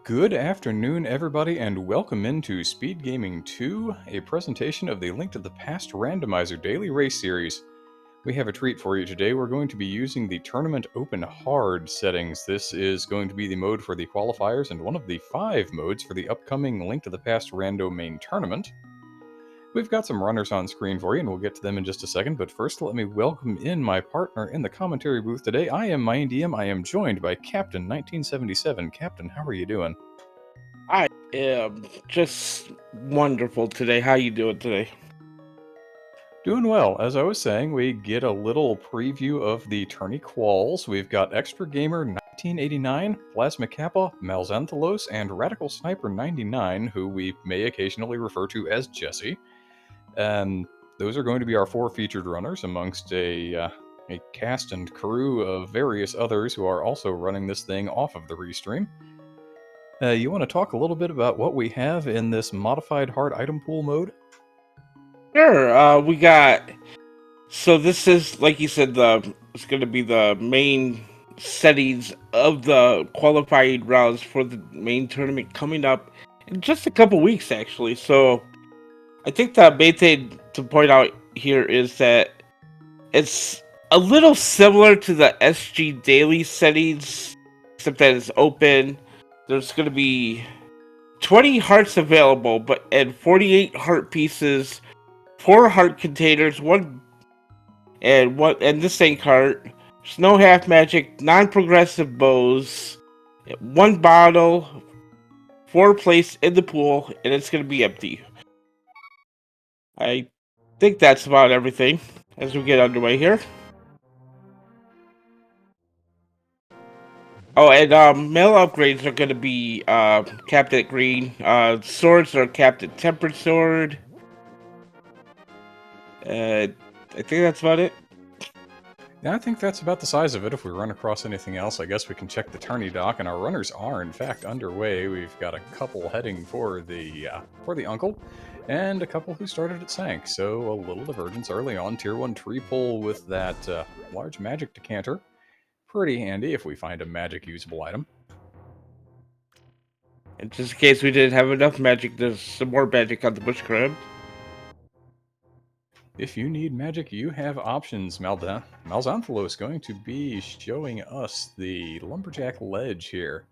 Good afternoon, everybody, and welcome into Speed Gaming 2, a presentation of the Link to the Past Randomizer Daily Race Series. We have a treat for you today. We're going to be using the Tournament Open Hard settings. This is going to be the mode for the qualifiers and one of the 5 modes for the upcoming Link to the Past Rando main tournament. We've got some runners on screen for you, and we'll get to them in just a second, but first let me welcome in my partner in the commentary booth today. I am MindDM. I am joined by Captain 1977. Captain, how are you doing? I am just wonderful today. How you doing today? Doing well. As I was saying, we get a little preview of the tourney quals. We've got Extra Gamer 1989, Plasma Kappa, Malxanthalos, and Radical Sniper 99, who we may occasionally refer to as Jesse. And those are going to be our 4 featured runners amongst a cast and crew of various others who are also running this thing off of the restream. You want to talk a little bit about what we have in this modified hard item pool mode? Sure. We got. So this is, like you said, it's going to be the main settings of the qualifying rounds for the main tournament coming up in just a couple weeks, actually. So I think the main thing to point out here is that it's a little similar to the SG Daily settings, except that it's open. There's going to be 20 hearts available, but and 48 heart pieces, 4 heart containers, one and this tank heart. There's no half magic, non-progressive bows, 1 bottle, 4 placed in the pool, and it's gonna be empty. I think that's about everything as we get underway here. Oh, and male upgrades are gonna be capped at green. Swords are capped at tempered sword. I think that's about it. Yeah, I think that's about the size of it. If we run across anything else, I guess we can check the tourney dock, and our runners are, in fact, underway. We've got a couple heading for the uncle, and a couple who started at Sank, so a little divergence early on. Tier 1 tree pull with that large magic decanter. Pretty handy if we find a magic usable item. And just in case we didn't have enough magic, there's some more magic on the bush crab. If you need magic, you have options. Malxanthalos is going to be showing us the Lumberjack Ledge here.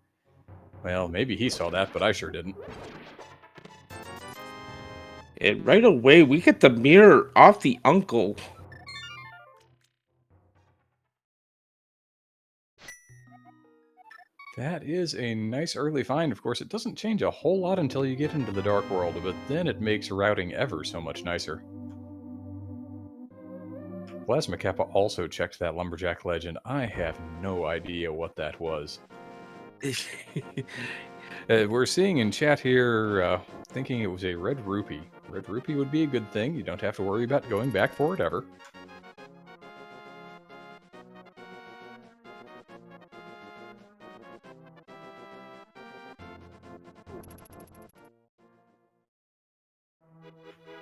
Well, maybe he saw that, but I sure didn't. And right away, we get the mirror off the uncle. That is a nice early find. Of course, it doesn't change a whole lot until you get into the Dark World, but then it makes routing ever so much nicer. Plasma Kappa also checked that Lumberjack Ledge, and I have no idea what that was. We're seeing in chat here, thinking it was a red rupee. Red rupee would be a good thing. You don't have to worry about going back for it ever.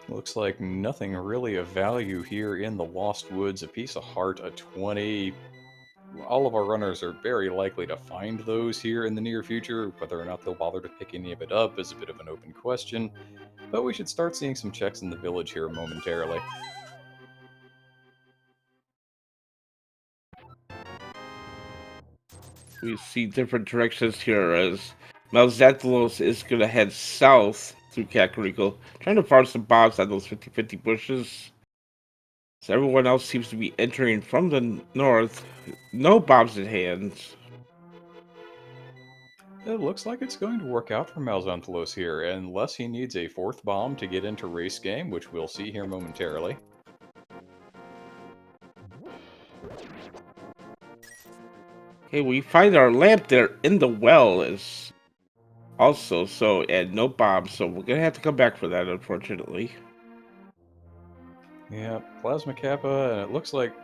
Looks like nothing really of value here in the Lost Woods. A piece of heart, a 20. All of our runners are very likely to find those here in the near future. Whether or not they'll bother to pick any of it up is a bit of an open question. But we should start seeing some checks in the village here momentarily. We see different directions here as Malxanthalos is going to head south through Kakariko, trying to farm some bombs on those 50-50 bushes. So everyone else seems to be entering from the north. No bombs in hand. It looks like it's going to work out for Malxanthalos here, unless he needs a 4th bomb to get into race game, which we'll see here momentarily. Okay, we find our lamp there in the well is also so, and no bombs, so we're gonna have to come back for that, unfortunately. Yeah, Plasma Kappa, and it looks like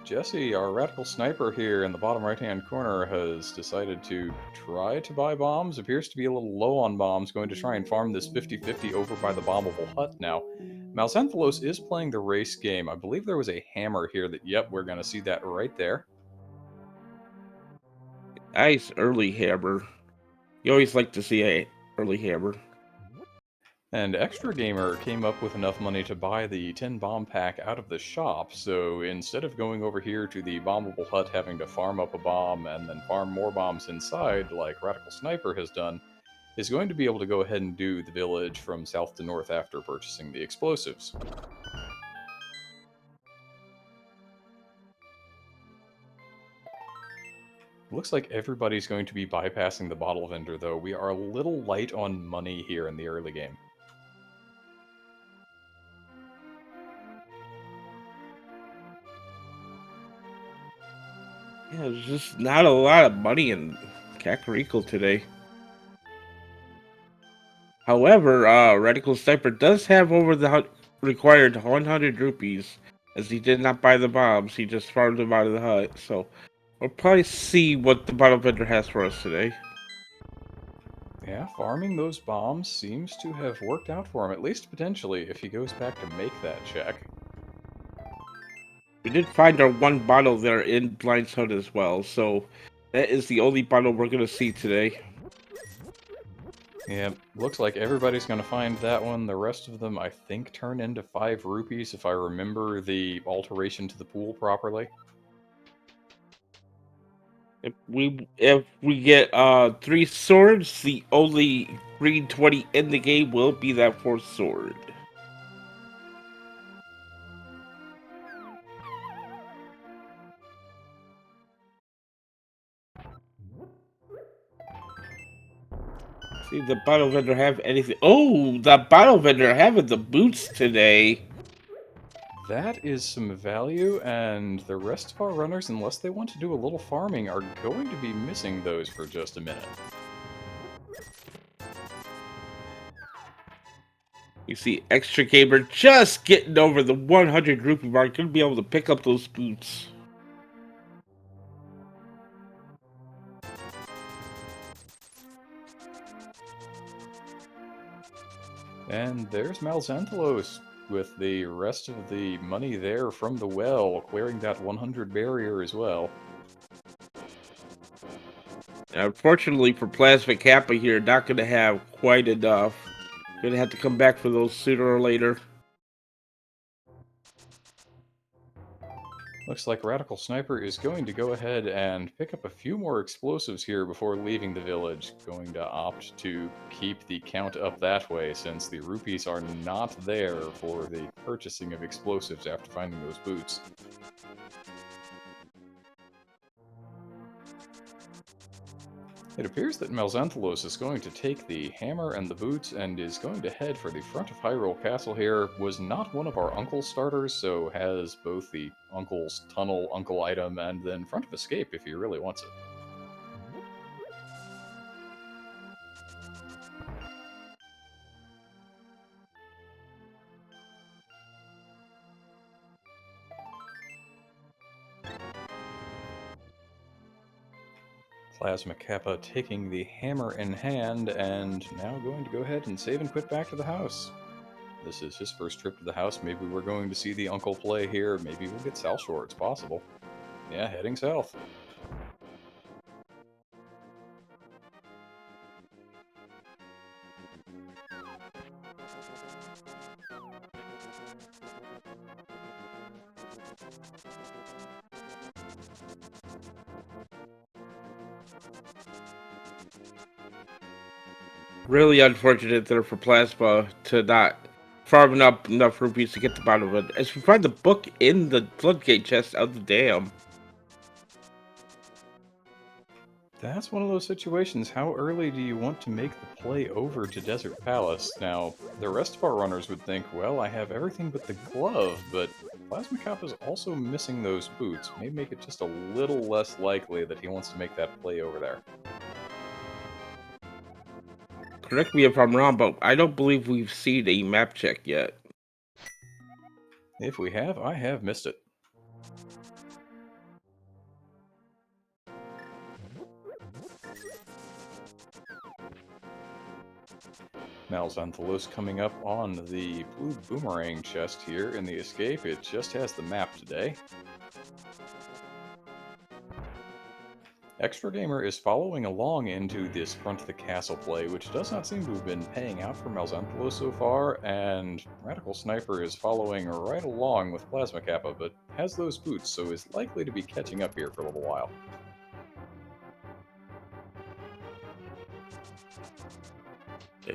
Jesse, our radical sniper here in the bottom right-hand corner, has decided to try to buy bombs. Appears to be a little low on bombs, going to try and farm this 50-50 over by the bombable hut now. Malxanthalos is playing the race game. I believe there was a hammer here that, yep, we're going to see that right there. Nice early hammer. You always like to see a early hammer. And Extra Gamer came up with enough money to buy the 10 bomb pack out of the shop, so instead of going over here to the bombable hut having to farm up a bomb and then farm more bombs inside, like Radical Sniper has done, is going to be able to go ahead and do the village from south to north after purchasing the explosives. Looks like everybody's going to be bypassing the bottle vendor, though. We are a little light on money here in the early game. Yeah, there's just not a lot of money in Kakariko today. However, Radical Sniper does have over the required 100 rupees, as he did not buy the bombs, he just farmed them out of the hut, so we'll probably see what the bottle vendor has for us today. Yeah, farming those bombs seems to have worked out for him, at least potentially, if he goes back to make that check. We did find our one bottle there in Blind's Hut as well, so that is the only bottle we're going to see today. Yeah, looks like everybody's going to find that one. The rest of them, I think, turn into 5 rupees if I remember the alteration to the pool properly. If we get 3 swords, the only green 20 in the game will be that 4th sword. See the bottle vendor have anything? Oh, the bottle vendor having the boots today. That is some value, and the rest of our runners, unless they want to do a little farming, are going to be missing those for just a minute. You see Extra Gamer just getting over the 100 rupee mark. Gonna be able to pick up those boots. And there's Malxanthalos with the rest of the money there from the well, clearing that 100 barrier as well. Unfortunately for Plasma Kappa here, not gonna have quite enough. Gonna have to come back for those sooner or later. Looks like Radical Sniper is going to go ahead and pick up a few more explosives here before leaving the village. Going to opt to keep the count up that way since the rupees are not there for the purchasing of explosives after finding those boots. It appears that Malxanthalos is going to take the hammer and the boots and is going to head for the front of Hyrule Castle here. Was not one of our Uncle's starters, so has both the Uncle's Tunnel Uncle item and then Front of Escape if he really wants it. Plasma Kappa taking the hammer in hand and now going to go ahead and save and quit back to the house. This is his first trip to the house. Maybe we're going to see the uncle play here. Maybe we'll get South Shore. It's possible. Yeah, heading south. Really unfortunate there for Plasma to not farm up enough rupees to get the bottom of it. As we find the book in the floodgate chest of the dam. That's one of those situations. How early do you want to make the play over to Desert Palace? Now, the rest of our runners would think, well, I have everything but the glove, but Plasma Kappa is also missing those boots. May make it just a little less likely that he wants to make that play over there. Correct me if I'm wrong, but I don't believe we've seen a map check yet. If we have, I have missed it. Malxanthalos coming up on the blue boomerang chest here in the escape. It just has the map today. Extra Gamer is following along into this front of the castle play, which does not seem to have been paying out for Malzanthalo so far, and Radical Sniper is following right along with Plasma Kappa, but has those boots, so is likely to be catching up here for a little while.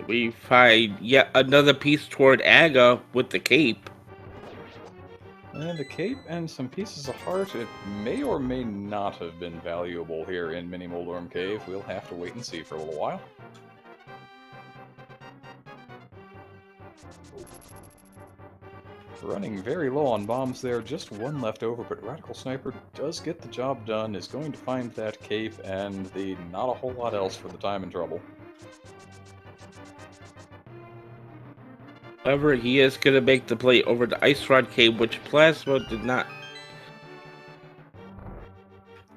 We find yet another piece toward Aga with the cape. And the cape and some pieces of heart, it may or may not have been valuable here in Mini Moldorm Cave. We'll have to wait and see for a little while. Running very low on bombs there, just one left over, but Radical Sniper does get the job done, is going to find that cape, and the not a whole lot else for the time and trouble. However, he is going to make the play over the Ice Rod Cave, which Plasma did not.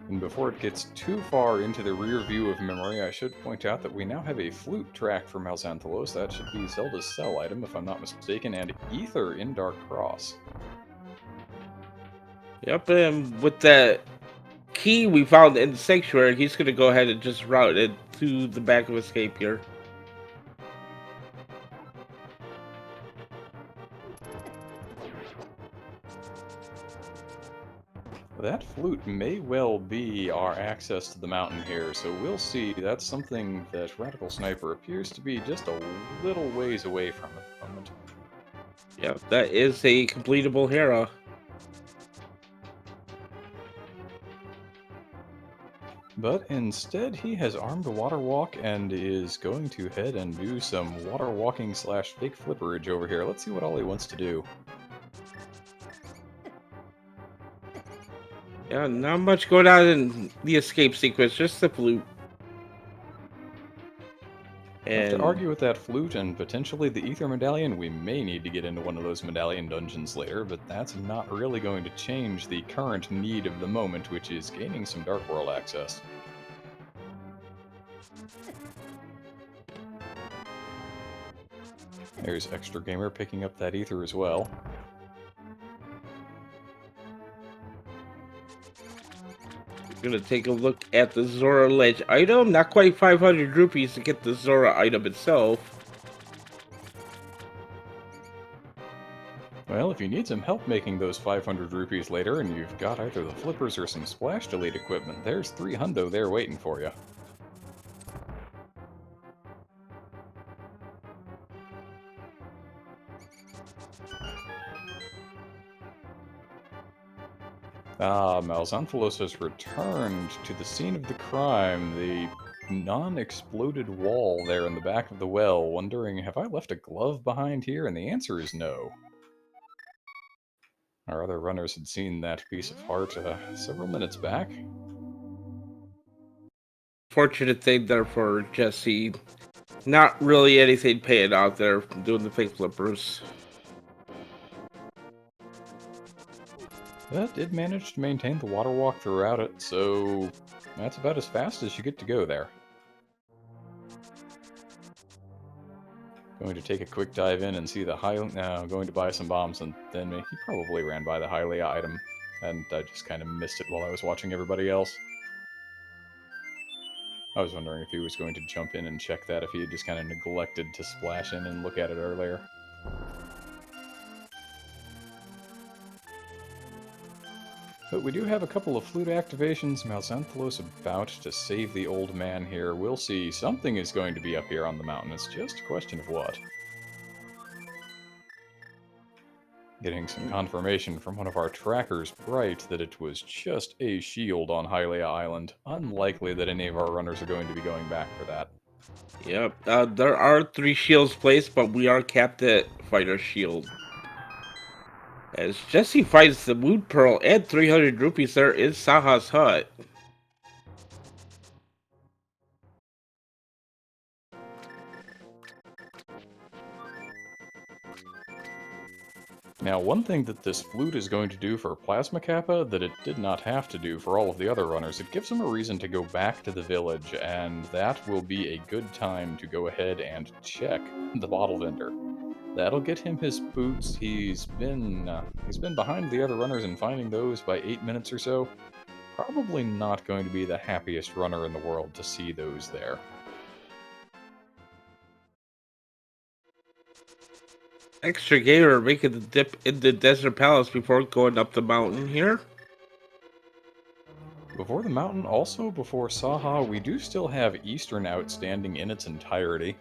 And before it gets too far into the rear view of memory, I should point out that we now have a flute track for Malzanthalos. That should be Zelda's cell item, if I'm not mistaken, and Ether in Dark Cross. Yep, and with that key we found in the sanctuary, he's going to go ahead and just route it to the back of his cape here. That flute may well be our access to the mountain here, so we'll see. That's something that Radical Sniper appears to be just a little ways away from at the moment. Yep, that is a completable hero. But instead, he has armed a water walk and is going to head and do some water walking / fake flipperage over here. Let's see what all he wants to do. Yeah, not much going on in the escape sequence, just the flute. And to argue with that flute and potentially the Ether Medallion, we may need to get into one of those medallion dungeons later, but that's not really going to change the current need of the moment, which is gaining some Dark World access. There's Extra Gamer picking up that Ether as well. Gonna take a look at the Zora Ledge item. Not quite 500 rupees to get the Zora item itself. Well, if you need some help making those 500 rupees later, and you've got either the flippers or some splash delete equipment, there's 3 hundo there waiting for you. Malzanthalos has returned to the scene of the crime, the non-exploded wall there in the back of the well, wondering, have I left a glove behind here? And the answer is no. Our other runners had seen that piece of heart several minutes back. Fortunate thing there for Jesse. Not really anything paying out there doing the fake flippers. But did manage to maintain the water walk throughout it, so that's about as fast as you get to go there. Going to take a quick dive in and see the going to buy some bombs, and then he probably ran by the Hylia item, and I just kind of missed it while I was watching everybody else. I was wondering if he was going to jump in and check that, if he had just kind of neglected to splash in and look at it earlier. But we do have a couple of flute activations. Malzanthalos about to save the old man here. We'll see. Something is going to be up here on the mountain. It's just a question of what. Getting some confirmation from one of our trackers, Bright, that it was just a shield on Hylia Island. Unlikely that any of our runners are going to be going back for that. Yep, there are 3 shields placed, but we are capped at fighter shield. As Jesse finds the Moon Pearl and 300 rupees there in Saha's hut. Now, one thing that this flute is going to do for Plasma Kappa that it did not have to do for all of the other runners, it gives them a reason to go back to the village, and that will be a good time to go ahead and check the bottle vendor. That'll get him his boots. He's been behind the other runners in finding those by 8 minutes or so. probably not going to be the happiest runner in the world to see those there. Extra gamer making the dip in the Desert Palace before going up the mountain here. Before the mountain, also before Saha, we do still have Eastern outstanding in its entirety.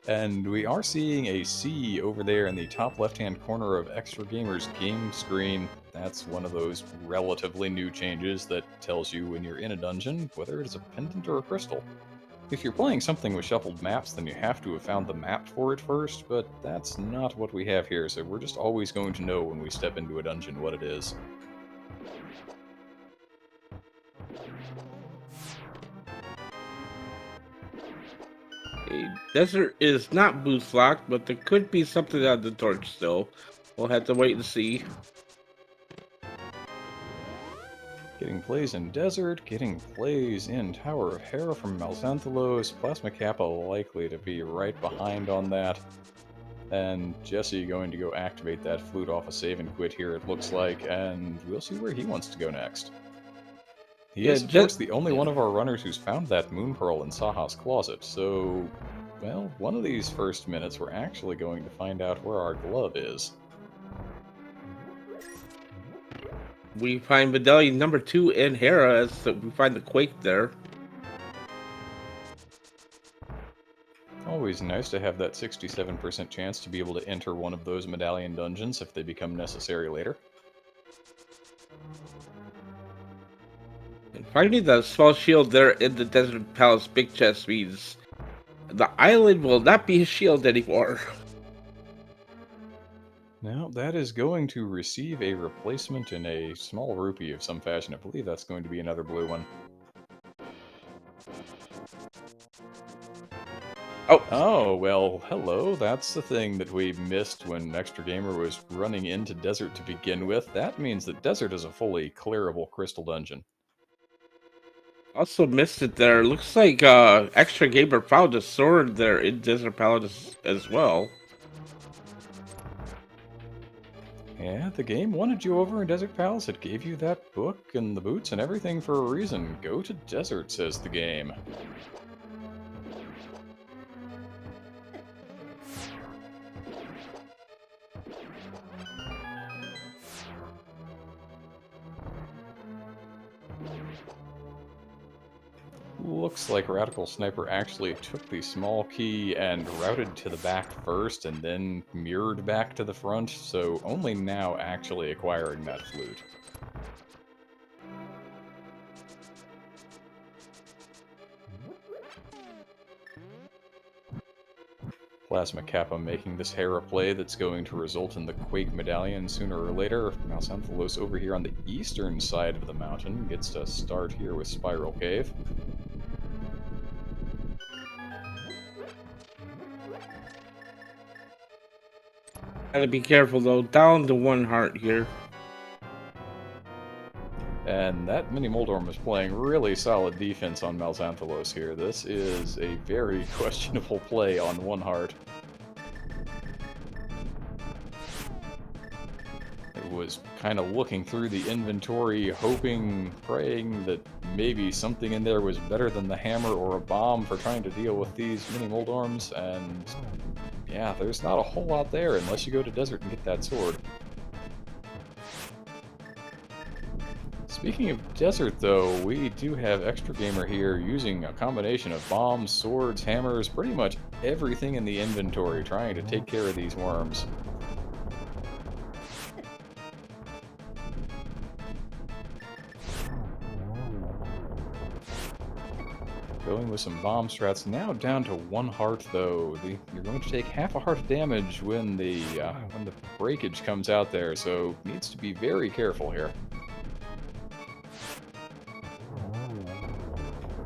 And we are seeing a C over there in the top left-hand corner of Extra Gamer's game screen. That's one of those relatively new changes that tells you when you're in a dungeon whether it is a pendant or a crystal. If you're playing something with shuffled maps, then you have to have found the map for it first, but that's not what we have here, so we're just always going to know when we step into a dungeon what it is. A desert is not boost locked, but there could be something on the torch still. We'll have to wait and see. Getting plays in Desert, getting plays in Tower of Hera from Malxanthalos, Plasma Kappa likely to be right behind on that. And Jesse going to go activate that flute off a save and quit here, it looks like, and we'll see where he wants to go next. He is, of course, the only one of our runners who's found that Moon Pearl in Saha's closet, so, well, one of these first minutes we're actually going to find out where our glove is. We find medallion number 2 in Hera, as we find the Quake there. Always nice to have that 67% chance to be able to enter one of those medallion dungeons if they become necessary later. And finding the small shield there in the Desert Palace big chest means the island will not be a shield anymore. Now, that is going to receive a replacement in a small rupee of some fashion. I believe that's going to be another blue one. Oh, well, hello. That's the thing that we missed when Extra Gamer was running into Desert to begin with. That means that Desert is a fully clearable crystal dungeon. Also missed it there. Looks like Extra Gamer found a sword there in Desert Palace as well. Yeah, the game wanted you over in Desert Palace. It gave you that book and the boots and everything for a reason. Go to Desert, says the game. Looks like Radical Sniper actually took the small key and routed to the back first and then mirrored back to the front, so only now actually acquiring that flute. Plasma Kappa making this Hera play that's going to result in the Quake Medallion sooner or later. Malxanthalos over here on the eastern side of the mountain gets to start here with Spiral Cave. Gotta be careful though, down to 1 heart here. And that Mini Moldorm is playing really solid defense on Malxanthalos here. This is a very questionable play on 1 heart. It was kind of looking through the inventory, hoping, praying that maybe something in there was better than the hammer or a bomb for trying to deal with these Mini Moldorms, and yeah, there's not a whole lot there unless you go to Desert and get that sword. Speaking of Desert, though, we do have Extra Gamer here using a combination of bombs, swords, hammers, pretty much everything in the inventory, trying to take care of these worms. Going with some bomb strats, now down to 1 heart though. You're going to take half a heart of damage when the breakage comes out there, so needs to be very careful here.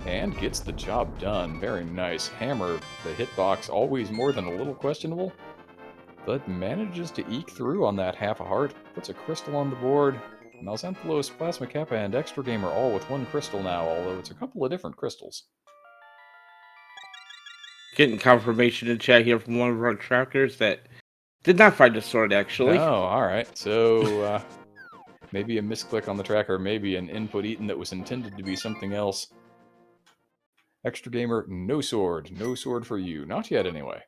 And gets the job done. Very nice. Hammer, the hitbox, always more than a little questionable, but manages to eke through on that half a heart. Puts a crystal on the board. Malxanthalos, Plasma Kappa, and Extra Gamer all with 1 crystal now, although it's a couple of different crystals. Getting confirmation in chat here from one of our trackers that did not find a sword actually. Oh, alright. So, Maybe a misclick on the tracker, maybe an input eaten that was intended to be something else. Extra Gamer, no sword. No sword for you. Not yet, anyway.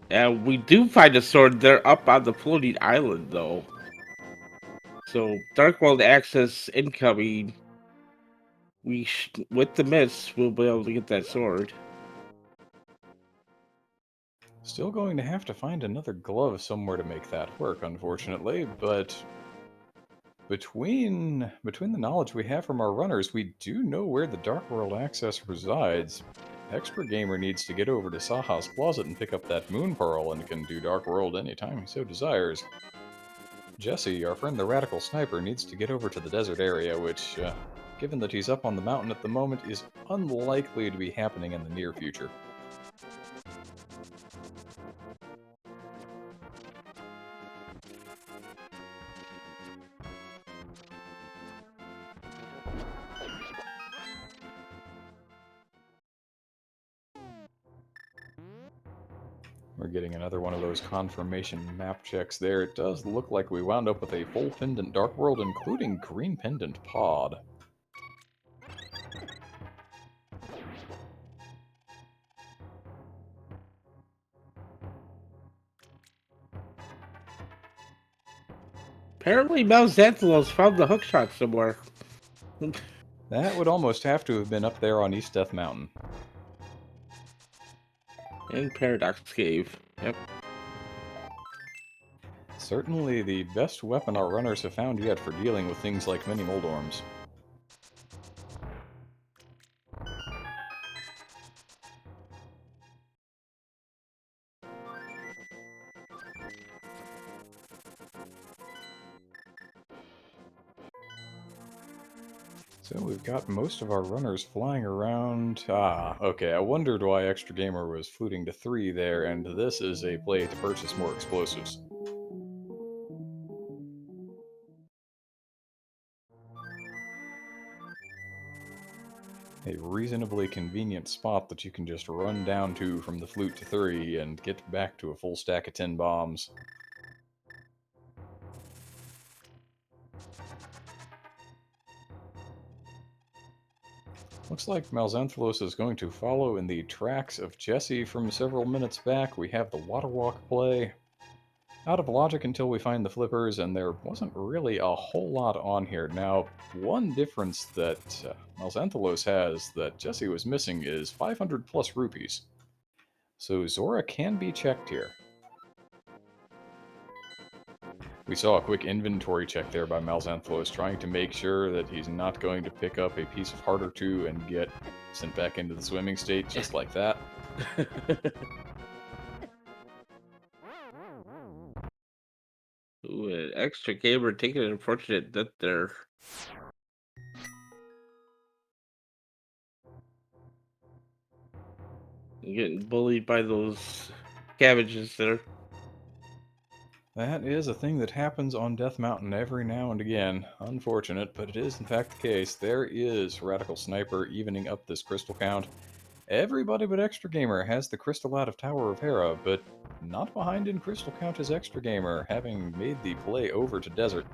And we do find a sword there up on the floating island, though. So, Dark World access incoming. With the mist, we'll be able to get that sword. Still going to have to find another glove somewhere to make that work, unfortunately, but between the knowledge we have from our runners, we do know where the Dark World access resides. Extra Gamer needs to get over to Saha's closet and pick up that Moon Pearl and can do Dark World anytime he so desires. Jesse, our friend the Radical Sniper, needs to get over to the desert area, which, given that he's up on the mountain at the moment, is unlikely to be happening in the near future. We're getting another one of those confirmation map checks there. It does look like we wound up with a full pendant Dark World, including green pendant pod. Apparently, Mount Xanthalos found the hookshot somewhere. That would almost have to have been up there on East Death Mountain. In Paradox Cave. Yep. Certainly the best weapon our runners have found yet for dealing with things like mini Moldorms. So we've got most of our runners flying around. Ah, okay, I wondered why Extra Gamer was fluting to 3 there, and this is a play to purchase more explosives. A reasonably convenient spot that you can just run down to from the flute to 3 and get back to a full stack of 10 bombs. Looks like Malxanthalos is going to follow in the tracks of Jesse from several minutes back. We have the water walk play. Out of logic until we find the flippers, and there wasn't really a whole lot on here. Now, one difference that Malxanthalos has that Jesse was missing is 500 plus rupees. So Zora can be checked here. We saw a quick inventory check there by Malxanthalos, trying to make sure that he's not going to pick up a piece of heart or two and get sent back into the swimming state just like that. Ooh, an Extra Gamer taking an unfortunate death there. Getting bullied by those cabbages there. That is a thing that happens on Death Mountain every now and again. Unfortunate, but it is in fact the case. There is Radical Sniper evening up this crystal count. Everybody but Extra Gamer has the crystal out of Tower of Hera, but not behind in crystal count is Extra Gamer, having made the play over to Desert.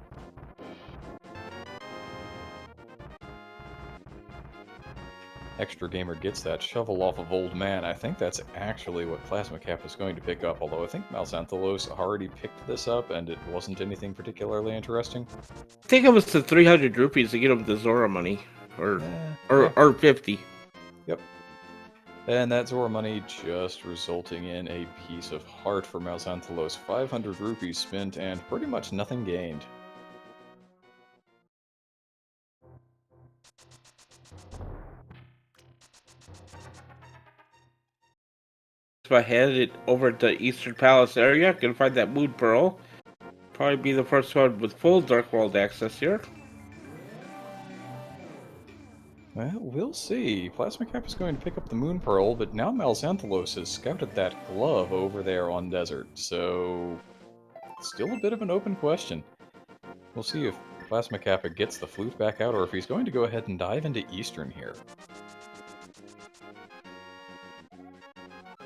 Extra Gamer gets that shovel off of Old Man. I think that's actually what Plasma Cap is going to pick up, although I think Malxanthalos already picked this up and it wasn't anything particularly interesting. I think it was the 300 rupees to get him the Zora money. Or Yeah. or 50. Yep. And that Zora money just resulting in a piece of heart for Malxanthalos. 500 rupees spent and pretty much nothing gained. If I headed over to Eastern Palace area, can find that Moon Pearl. Probably be the first one with full Dark World access here. Well, we'll see. Plasma Cap is going to pick up the Moon Pearl, but now Malxanthalos has scouted that glove over there on Desert, so still a bit of an open question. We'll see if Plasma Kappa gets the flute back out, or if he's going to go ahead and dive into Eastern here.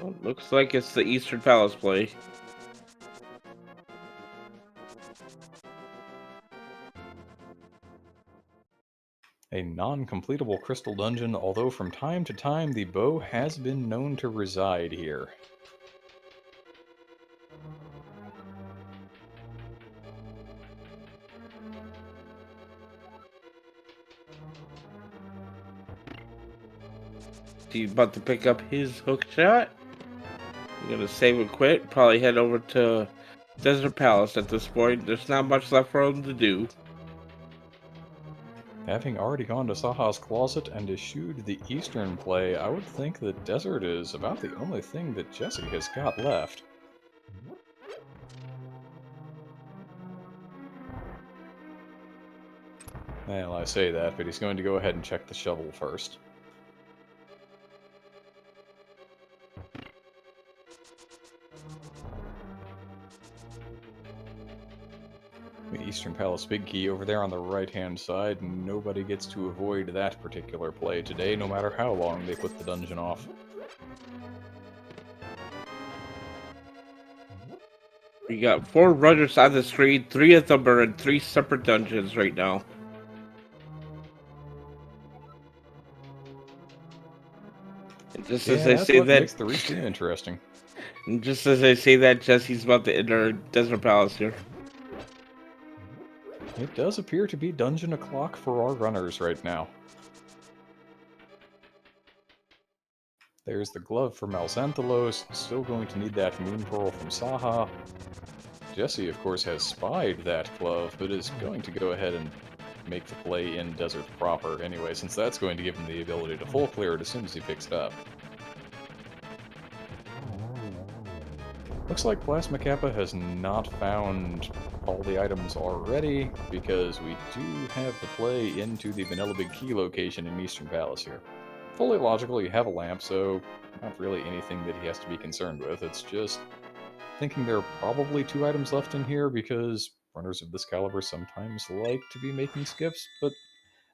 Oh, looks like it's the Eastern Palace play. A non-completable crystal dungeon, although from time to time the bow has been known to reside here. He's about to pick up his hook shot. I'm gonna save and quit. Probably head over to Desert Palace at this point. There's not much left for him to do. Having already gone to Saha's closet and eschewed the eastern play, I would think that desert is about the only thing that Jesse has got left. Well, I say that, but he's going to go ahead and check the shovel first. The Eastern Palace Big Key over there on the right-hand side, nobody gets to avoid that particular play today, no matter how long they put the dungeon off. We got 4 runners on the screen. 3 of them are in 3 separate dungeons right now. And just as I That's say what that, makes the reskin interesting. and just as I say that, Jesse's about to enter Desert Palace here. It does appear to be dungeon o'clock for our runners right now. There's the glove for Malxanthalos, still going to need that moon pearl from Saha. Jesse, of course, has spied that glove, but is going to go ahead and make the play in Desert proper anyway, since that's going to give him the ability to full clear it as soon as he picks it up. Looks like Plasma Kappa has not found all the items already, because we do have the play into the Vanilla Big Key location in Eastern Palace here. Fully logical, you have a lamp, so not really anything that he has to be concerned with. It's just thinking there are probably 2 items left in here, because runners of this caliber sometimes like to be making skips, but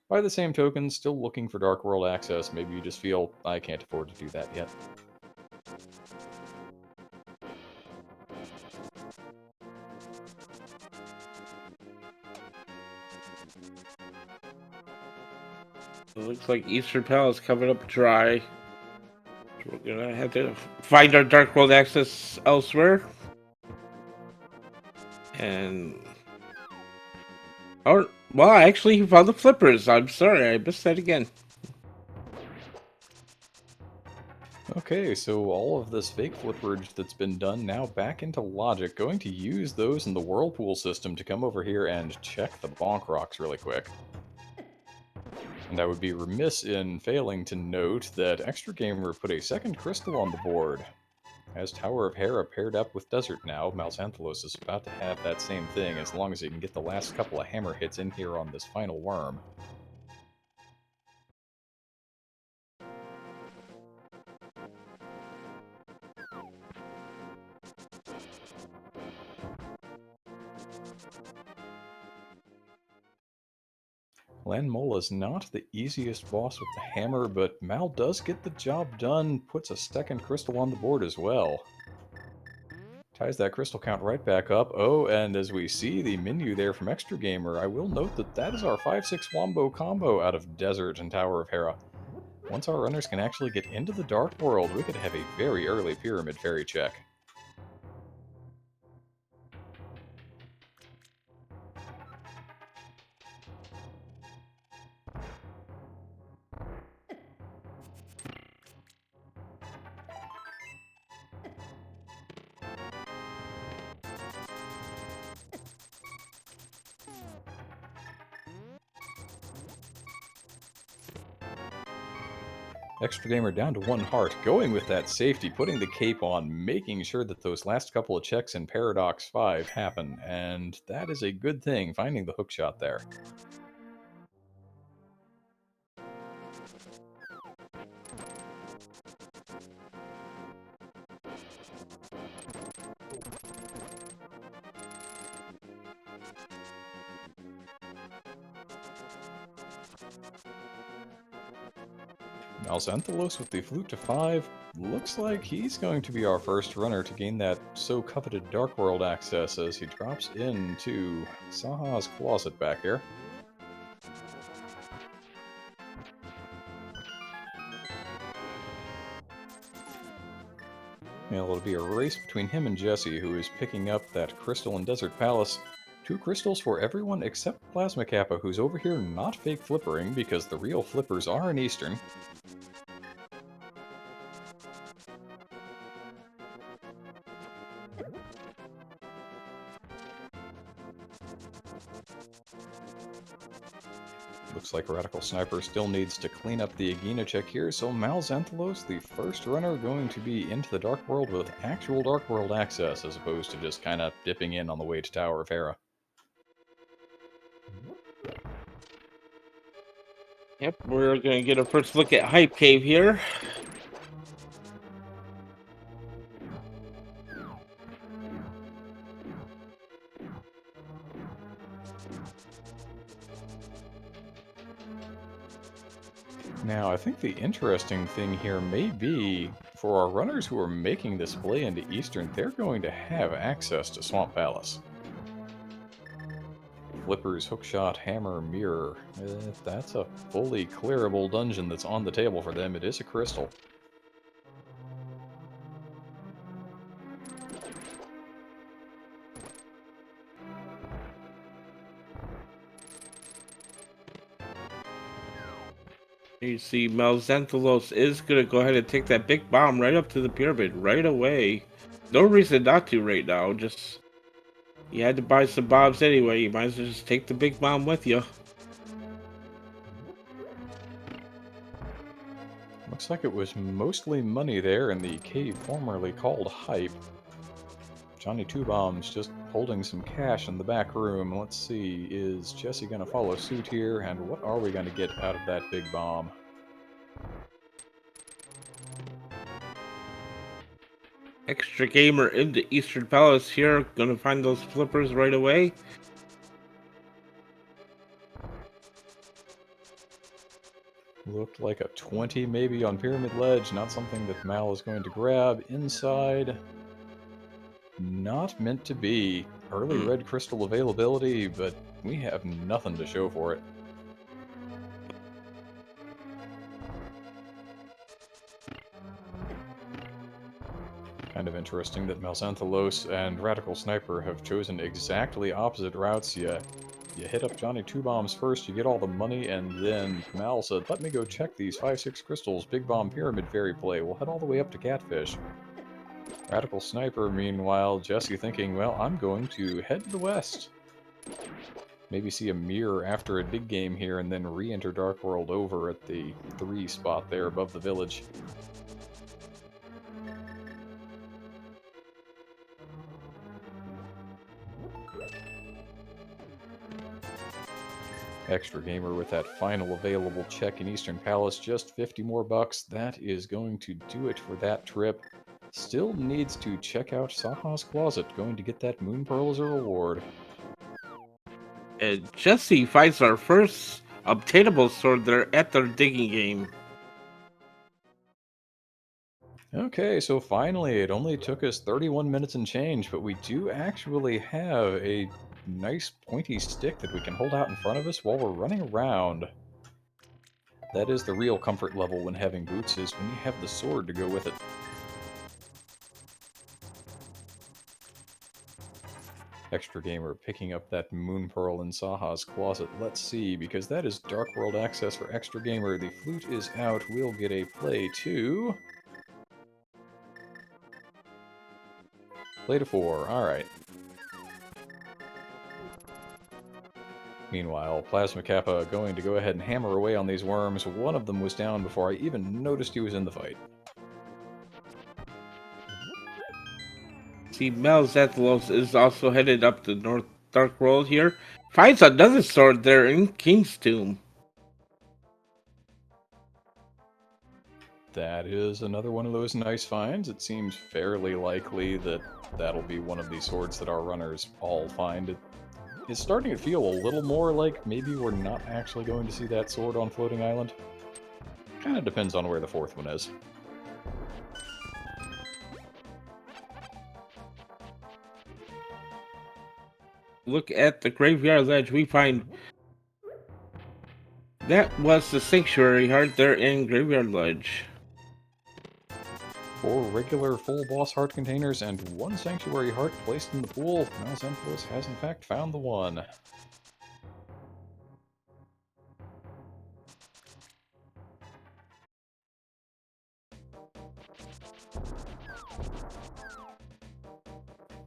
by the same token, still looking for Dark World access. Maybe you just feel, I can't afford to do that yet. It looks like Eastern Palace coming up dry. We're gonna have to find our Dark World access elsewhere. And oh, well, actually, he found the flippers. I'm sorry, I missed that again. Okay, so all of this fake flipperage that's been done now back into logic. Going to use those in the Whirlpool system to come over here and check the bonk rocks really quick. And I would be remiss in failing to note that Extra Gamer put a second crystal on the board. As Tower of Hera paired up with Desert now, Malxanthalos is about to have that same thing as long as he can get the last couple of hammer hits in here on this final worm. Lanmola is not the easiest boss with the hammer, but Mal does get the job done, puts a second crystal on the board as well. Ties that crystal count right back up. Oh, and as we see the menu there from Extra Gamer, I will note that that is our 5-6 Wombo combo out of Desert and Tower of Hera. Once our runners can actually get into the Dark World, we could have a very early Pyramid Fairy check. Extra Gamer down to 1 heart, going with that safety, putting the cape on, making sure that those last couple of checks in Paradox 5 happen, and that is a good thing, finding the hookshot there. Alzanthalos with the flute to 5. Looks like he's going to be our first runner to gain that so coveted Dark World access as he drops into Saha's closet back here. It'll be a race between him and Jesse, who is picking up that crystal in Desert Palace. 2 crystals for everyone except Plasma Kappa, who's over here not fake flippering because the real flippers are in Eastern. Looks like Radical Sniper still needs to clean up the Agena check here, so Malxanthalos, the first runner, going to be into the Dark World with actual Dark World access, as opposed to just kind of dipping in on the way to Tower of Hera. Yep, we're going to get a first look at Hype Cave here. Now, I think the interesting thing here may be, for our runners who are making this play into Eastern, they're going to have access to Swamp Palace. Flippers, Hookshot, Hammer, Mirror. That's a fully clearable dungeon that's on the table for them. It is a crystal. You see, Malxanthalos is going to go ahead and take that big bomb right up to the pyramid right away. No reason not to right now. Just, you had to buy some bombs anyway. You might as well just take the big bomb with you. Looks like it was mostly money there in the cave formerly called Hype. Johnny Two Bombs just holding some cash in the back room. Let's see, is Jesse going to follow suit here? And what are we going to get out of that big bomb? Extra Gamer in the Eastern Palace here. Gonna find those flippers right away. Looked like a 20 maybe on Pyramid Ledge. Not something that Mal is going to grab. Inside, not meant to be. Early red crystal availability, but we have nothing to show for it. Kind of interesting that Malxanthalos and Radical Sniper have chosen exactly opposite routes. You hit up Johnny Two Bombs first, you get all the money, and then Mal said, let me go check these 5-6 crystals, Big Bomb Pyramid Fairy play. We'll head all the way up to Catfish. Radical Sniper, meanwhile, Jesse thinking, well, I'm going to head to the west. Maybe see a mirror after a big game here, and then re-enter Dark World over at the 3 spot there above the village. Extra Gamer with that final available check in Eastern Palace, just 50 more bucks. That is going to do it for that trip. Still needs to check out Saha's closet, going to get that Moon Pearl as a reward. And Jesse finds our first obtainable sword there at their digging game. Okay, so finally, it only took us 31 minutes and change, but we do actually have a nice pointy stick that we can hold out in front of us while we're running around. That is the real comfort level when having boots, is when you have the sword to go with it. Extra Gamer picking up that Moon Pearl in Saha's closet. Let's see, because that is Dark World access for Extra Gamer. The flute is out. We'll get a play to... Play to 4. Alright. Meanwhile, Plasma Kappa going to go ahead and hammer away on these worms. One of them was down before I even noticed he was in the fight. See, Malxanthalos is also headed up the North Dark World here. Finds another sword there in King's Tomb. That is another one of those nice finds. It seems fairly likely that that'll be one of these swords that our runners all find. It's starting to feel a little more like maybe we're not actually going to see that sword on Floating Island. Kind of depends on where the fourth one is. Look at the graveyard ledge. We find that was the sanctuary heart there in graveyard ledge. 4 regular full boss heart containers and 1 sanctuary heart placed in the pool. Malzenthlus has in fact found the one.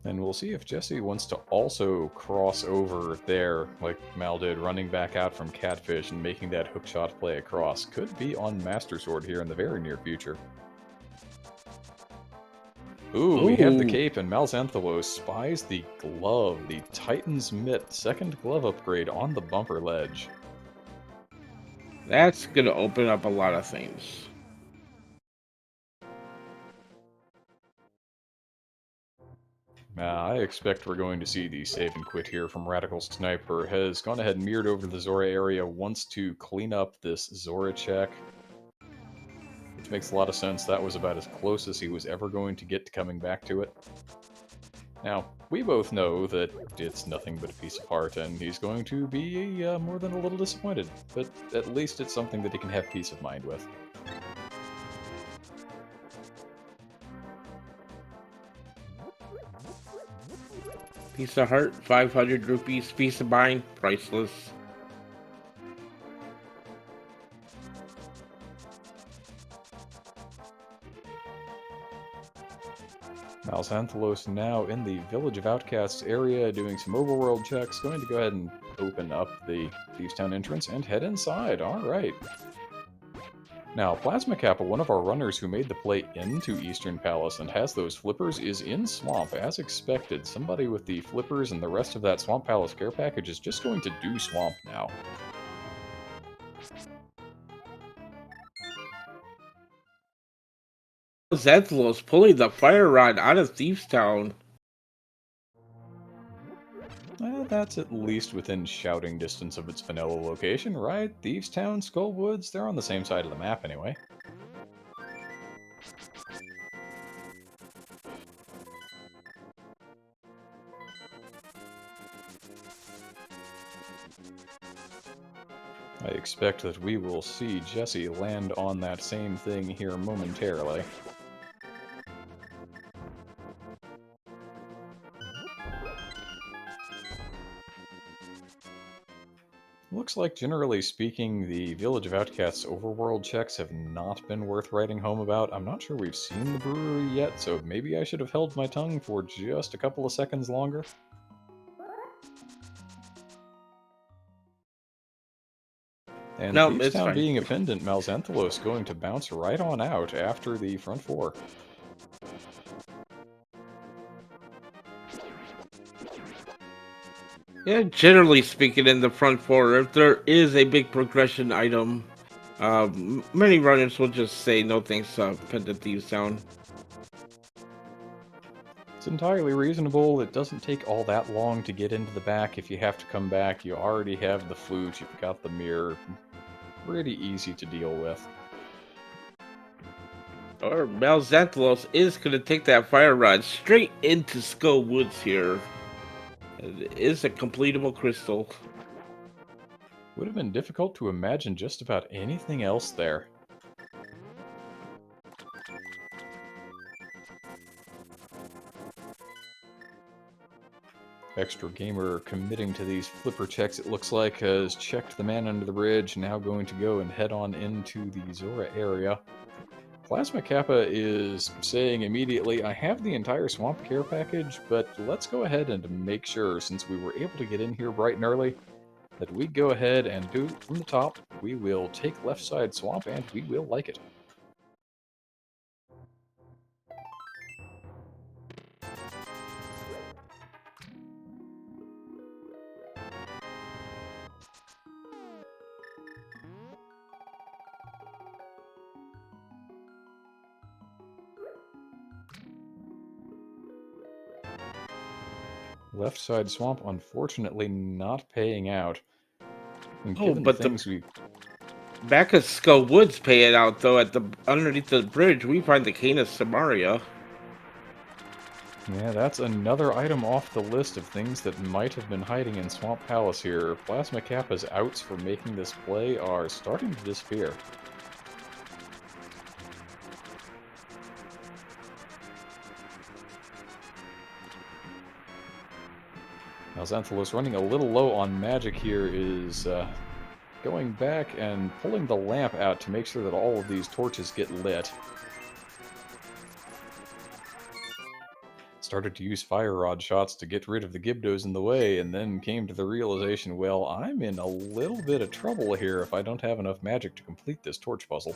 And we'll see if Jesse wants to also cross over there, like Mal did, running back out from Catfish and making that hookshot play across. Could be on Master Sword here in the very near future. Ooh, we have the cape, and Malzenthalos spies the glove, the Titan's Mitt, second glove upgrade on the bumper ledge. That's gonna open up a lot of things. I expect we're going to see the save and quit here from Radical Sniper. Has gone ahead and mirrored over to the Zora area, wants to clean up this Zora check. Which makes a lot of sense. That was about as close as he was ever going to get to coming back to it. Now, we both know that it's nothing but a piece of heart, and he's going to be more than a little disappointed. But at least it's something that he can have peace of mind with. Piece of heart, 500 rupees. Piece of mind, priceless. Malzenthalos now in the Village of Outcasts area doing some overworld checks. Going to go ahead and open up the Thieves Town entrance and head inside. Alright. Now, Plasma Kappa, one of our runners who made the play into Eastern Palace and has those flippers, is in Swamp, as expected. Somebody with the flippers and the rest of that Swamp Palace care package is just going to do Swamp now. Zethlos pulling the fire rod out of Thieves Town. That's at least within shouting distance of its vanilla location, right? Thieves Town, Skullwoods, they're on the same side of the map anyway. I expect that we will see Jesse land on that same thing here momentarily. Looks like, generally speaking, the Village of Outcasts overworld checks have not been worth writing home about. I'm not sure we've seen the brewery yet, so maybe I should have held my tongue for just a couple of seconds longer. And No, Thieves it's Town fine. being a pendant, Malzenthalos going to bounce right on out after the front 4. Yeah, generally speaking, in the front 4, if there is a big progression item, many runners will just say no thanks, Pendant Thieves Town. It's entirely reasonable. It doesn't take all that long to get into the back. If you have to come back, you already have the flute, you've got the mirror. Pretty easy to deal with. Or Malzenthalos is going to take that fire rod straight into Skull Woods here. It is a completable crystal. Would have been difficult to imagine just about anything else there. Extra Gamer committing to these flipper checks, it looks like, has checked the man under the bridge, now going to go and head on into the Zora area. Plasma Kappa is saying immediately, I have the entire Swamp Care package, but let's go ahead and make sure, since we were able to get in here bright and early, that we go ahead and do it from the top. We will take left side Swamp, and we will like it. Left side Swamp, unfortunately, not paying out. And given the things we've... Back at Skull Woods pay it out though. At the underneath the bridge, we find the cane of Samaria. Yeah, that's another item off the list of things that might have been hiding in Swamp Palace here. Plasma Kappa's outs for making this play are starting to disappear. Now Xanthalos, running a little low on magic here, is going back and pulling the lamp out to make sure that all of these torches get lit. Started to use fire rod shots to get rid of the Gibdos in the way, and then came to the realization, well, I'm in a little bit of trouble here if I don't have enough magic to complete this torch puzzle.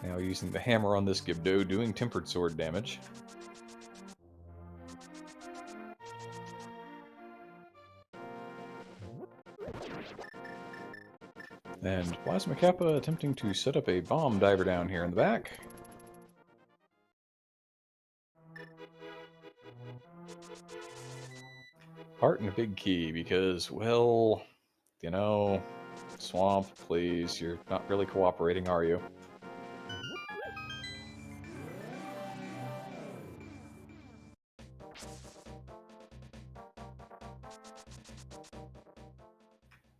Now using the hammer on this Gibdo, doing tempered sword damage. And Plasma Kappa attempting to set up a bomb diver down here in the back. Heart and a big key because, well, you know, Swamp, please, you're not really cooperating, are you?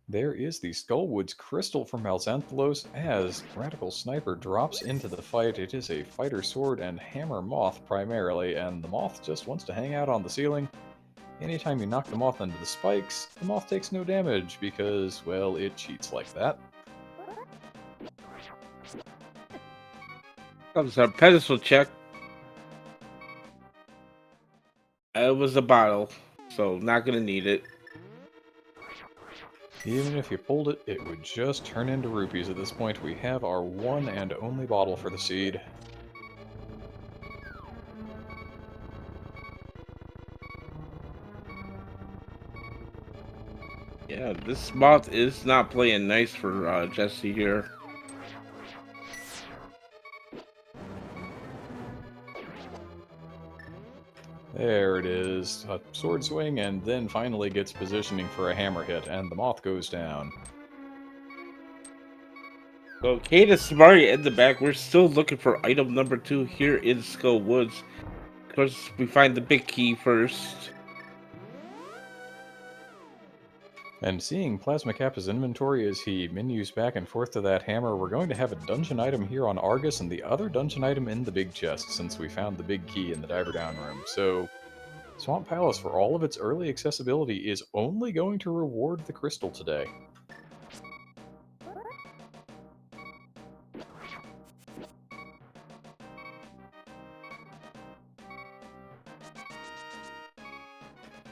There is the Skullwoods Crystal from Malxanthalos as Radical Sniper drops into the fight. It is a fighter sword and hammer moth primarily, and the moth just wants to hang out on the ceiling. Anytime you knock the moth into the spikes, the moth takes no damage because, well, it cheats like that. Comes our pedestal check. It was a bottle, so not gonna need it. Even if you pulled it, it would just turn into rupees at this point. We have our one and only bottle for the seed. Yeah, this moth is not playing nice for Jesse here. There it is. A sword swing, and then finally gets positioning for a hammer hit, and the moth goes down. So, Kata Samaria in the back. We're still looking for item number 2 here in Skull Woods. Of course, we find the big key first. And seeing Plasma Kappa's inventory as he menus back and forth to that hammer, we're going to have a dungeon item here on Argus and the other dungeon item in the big chest, since we found the big key in the diver down room. So, Swamp Palace, for all of its early accessibility, is only going to reward the crystal today.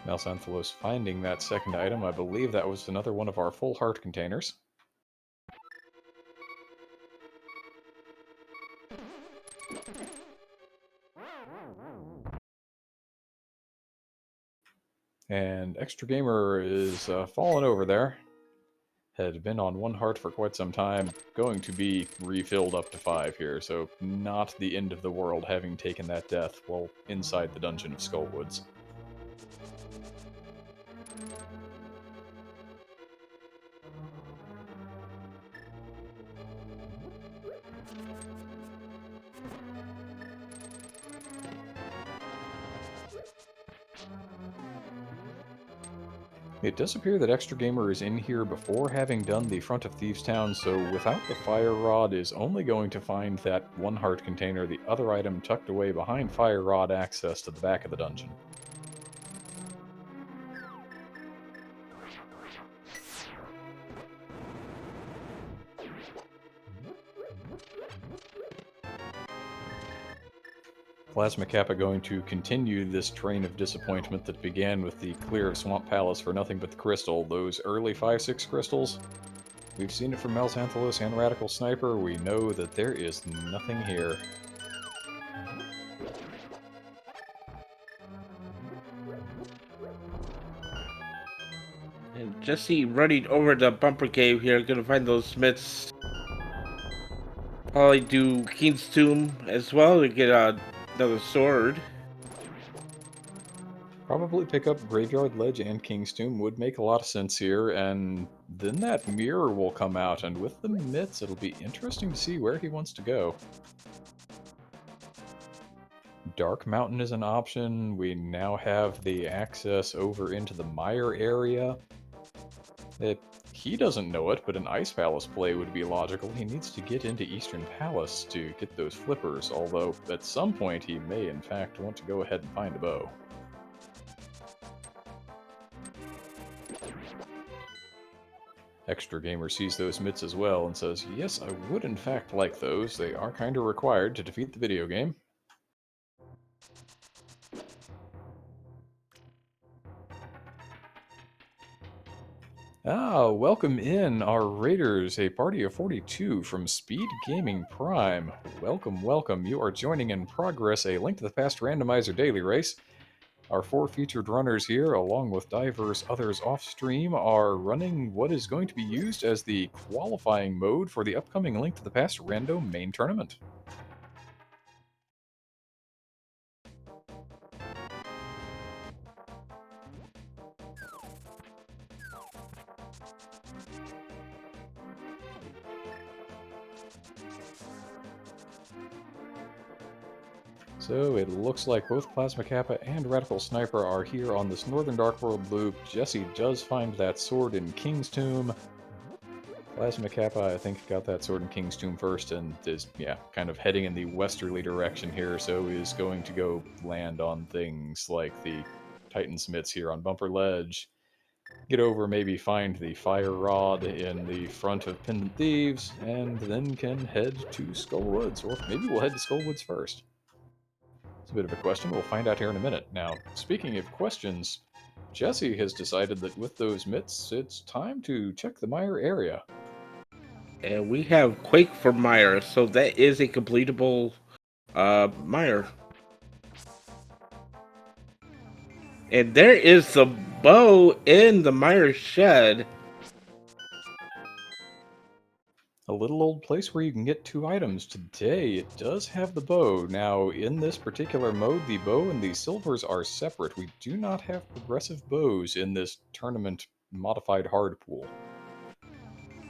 Malxanthalos finding that second item. I believe that was another one of our full heart containers. And Extra Gamer is falling over there. Had been on 1 heart for quite some time, going to be refilled up to 5 here, so not the end of the world having taken that death while inside the dungeon of Skullwoods. It does appear that Extra Gamer is in here before having done the front of Thieves Town, so without the Fire Rod is only going to find that 1 heart container, the other item tucked away behind Fire Rod access to the back of the dungeon. Plasma Kappa going to continue this train of disappointment that began with the clear of Swamp Palace for nothing but the crystal. Those early 5-6 crystals, we've seen it from Malxanthalos and Radical Sniper. We know that there is nothing here. And Jesse running over the bumper cave here, gonna find those smiths. Probably do Keen's Tomb as well to get another sword. Probably pick up Graveyard Ledge and King's Tomb would make a lot of sense here, and then that mirror will come out, and with the mitts, it'll be interesting to see where he wants to go. Dark Mountain is an option. We now have the access over into the Mire area. He doesn't know it, but an Ice Palace play would be logical. He needs to get into Eastern Palace to get those flippers, although at some point he may in fact want to go ahead and find a bow. Extra Gamer sees those mitts as well and says, yes, I would in fact like those. They are kind of required to defeat the video game. Ah, welcome in our raiders, a party of 42 from Speed Gaming Prime. Welcome, welcome. You are joining in progress a Link to the Past Randomizer daily race. Our 4 featured runners here, along with diverse others off-stream, are running what is going to be used as the qualifying mode for the upcoming Link to the Past Rando main tournament. So it looks like both Plasma Kappa and Radical Sniper are here on this Northern Dark World loop. Jesse does find that sword in King's Tomb. Plasma Kappa, I think, got that sword in King's Tomb first and is, yeah, kind of heading in the westerly direction here, so is going to go land on things like the Titan Smiths here on Bumper Ledge. Get over, maybe find the Fire Rod in the front of Pendant Thieves, and then can head to Skullwoods, or maybe we'll head to Skullwoods first. It's a bit of a question. We'll find out here in a minute. Now, speaking of questions, Jesse has decided that with those mitts, it's time to check the Mire area. And we have Quake for Mire, so that is a completable Mire. And there is the bow in the Mire shed. A little old place where you can get 2 items. Today, it does have the bow. Now, in this particular mode, the bow and the silvers are separate. We do not have progressive bows in this tournament modified hard pool.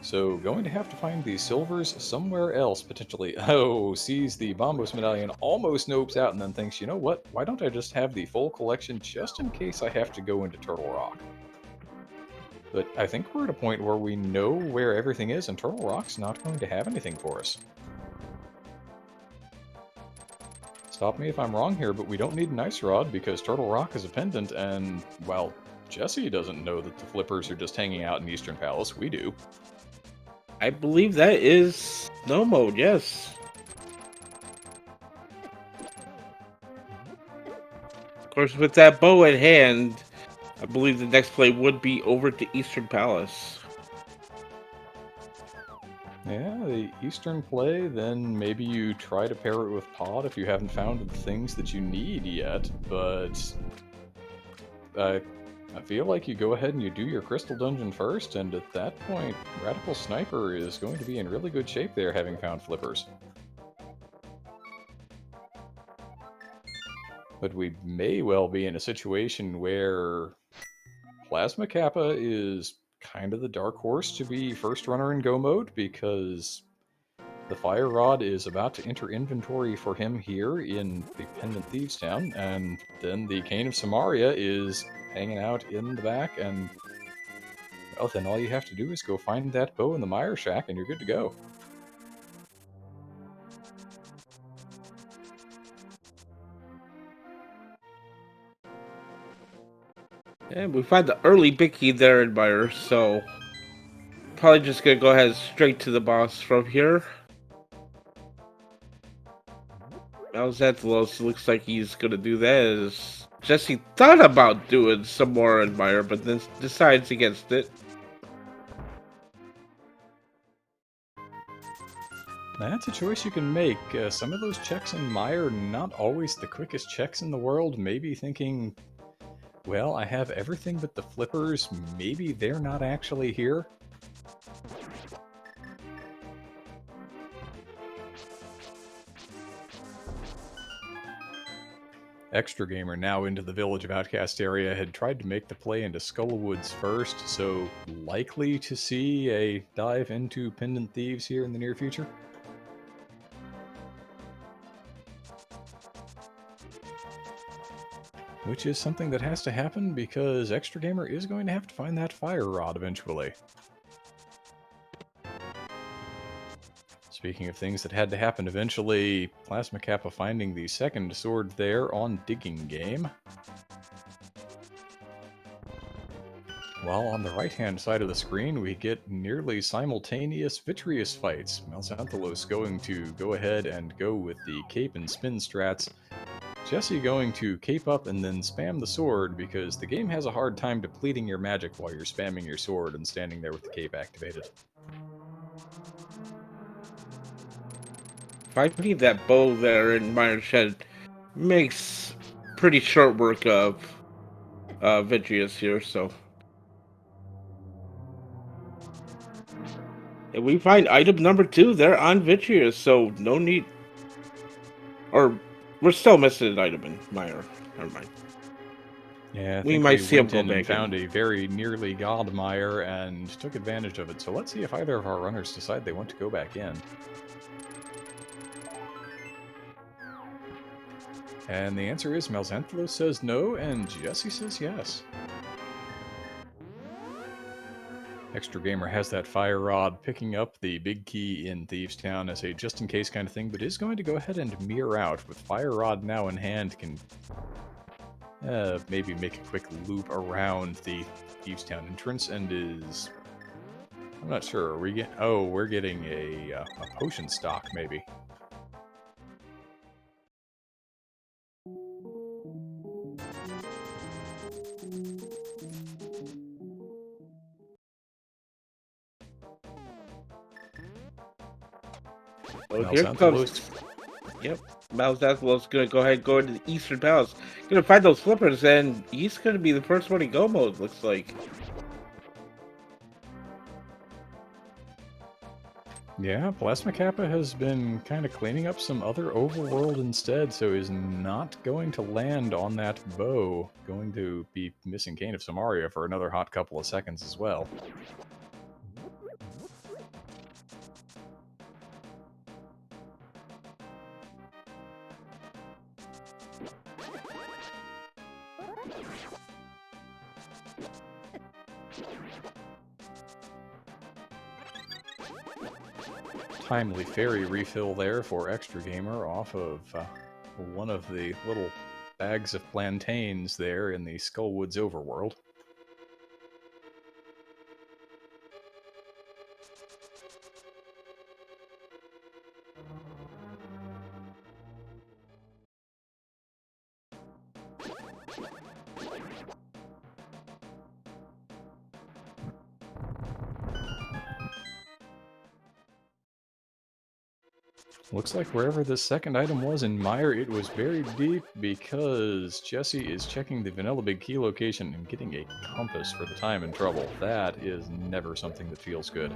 So, going to have to find the silvers somewhere else, potentially. Oh, sees the Bombos Medallion, almost nopes out, and then thinks, you know what, why don't I just have the full collection just in case I have to go into Turtle Rock? But I think we're at a point where we know where everything is, and Turtle Rock's not going to have anything for us. Stop me if I'm wrong here, but we don't need an Ice Rod because Turtle Rock is a pendant, and, well, Jesse doesn't know that the flippers are just hanging out in Eastern Palace. We do. I believe that is snow mode, yes. Of course, with that bow in hand, I believe the next play would be over to Eastern Palace. Yeah, the Eastern play, then maybe you try to pair it with Pod if you haven't found the things that you need yet, but I feel like you go ahead and you do your Crystal Dungeon first, and at that point, Radical Sniper is going to be in really good shape there, having found flippers. But we may well be in a situation where Plasma Kappa is kind of the dark horse to be first runner in go mode, because the Fire Rod is about to enter inventory for him here in the Pendant Thieves Town, and then the Cane of Samaria is hanging out in the back, and, well, then all you have to do is go find that bow in the Mire Shack, and you're good to go. And we find the early Bicky there in Mire, so probably just gonna go ahead straight to the boss from here. Alzathalos looks like he's gonna do that. As Jesse thought about doing some more in Mire, but then decides against it. That's a choice you can make. Some of those checks in Mire are not always the quickest checks in the world. Maybe thinking, well, I have everything but the flippers. Maybe they're not actually here. Extra Gamer, now into the Village of Outcast area, had tried to make the play into Skullwoods first, so likely to see a dive into Pendant Thieves here in the near future. Which is something that has to happen because Extra Gamer is going to have to find that fire rod eventually. Speaking of things that had to happen eventually, Plasma Kappa finding the second sword there on Digging Game. While on the right-hand side of the screen, we get nearly simultaneous Vitreous fights. Malxanthalos going to go ahead and go with the cape and spin strats. Jesse going to cape up and then spam the sword because the game has a hard time depleting your magic while you're spamming your sword and standing there with the cape activated. Finding that bow there in Minor Shed makes pretty short work of Vitreous here, so. And we find item number 2 there on Vitreous, so no need. Or we're still missing an item in Minor. Never mind. Yeah, I We think might we see him went go in and back found in. a very nearly Godmire and took advantage of it. So let's see if either of our runners decide they want to go back in. And the answer is Malxanthalos says no, and Jesse says yes. Extra Gamer has that fire rod, picking up the big key in Thieves Town as a just-in-case kind of thing, but is going to go ahead and mirror out. With fire rod now in hand, can maybe make a quick loop around the Thieves Town entrance, and is... I'm not sure. Are we get? Oh, we're getting a potion stock, maybe. Oh, here comes. Malxanthalos. Yep. Malxanthalos gonna go ahead and go into the Eastern Palace. Gonna find those flippers, and he's gonna be the first one in go mode, looks like. Yeah, Plasma Kappa has been kind of cleaning up some other overworld instead, so is not going to land on that bow. Going to be missing Kane of Samaria for another hot couple of seconds as well. Timely fairy refill there for Extra Gamer off of one of the little bags of plantains there in the Skullwoods overworld. Looks like wherever this second item was in Mire, it was buried deep because Jesse is checking the Vanilla Big Key location and getting a compass for the time and trouble. That is never something that feels good.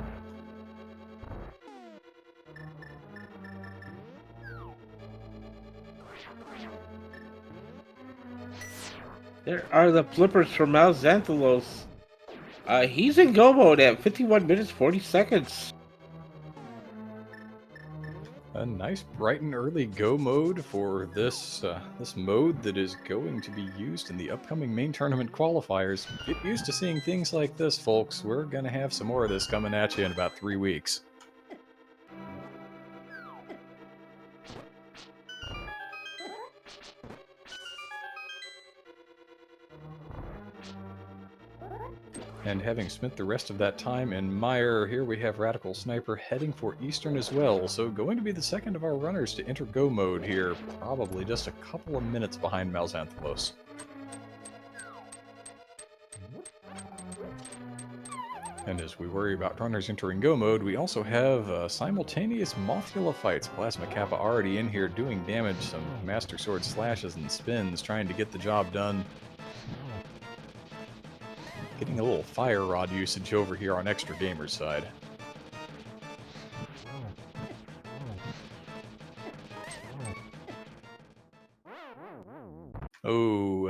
There are the flippers for Malxanthalos. He's in go mode at 51 minutes 40 seconds. A nice bright and early go mode for this this mode that is going to be used in the upcoming main tournament qualifiers. Get used to seeing things like this, folks. We're going to have some more of this coming at you in about 3 weeks. And having spent the rest of that time in Mire, here we have Radical Sniper heading for Eastern as well, so going to be the second of our runners to enter go mode here, probably just a couple of minutes behind Malxanthalos. And as we worry about runners entering go mode, we also have simultaneous Mothula fights. Plasma Kappa already in here doing damage, some Master Sword slashes and spins, trying to get the job done. Getting a little fire rod usage over here on Extra Gamer's side.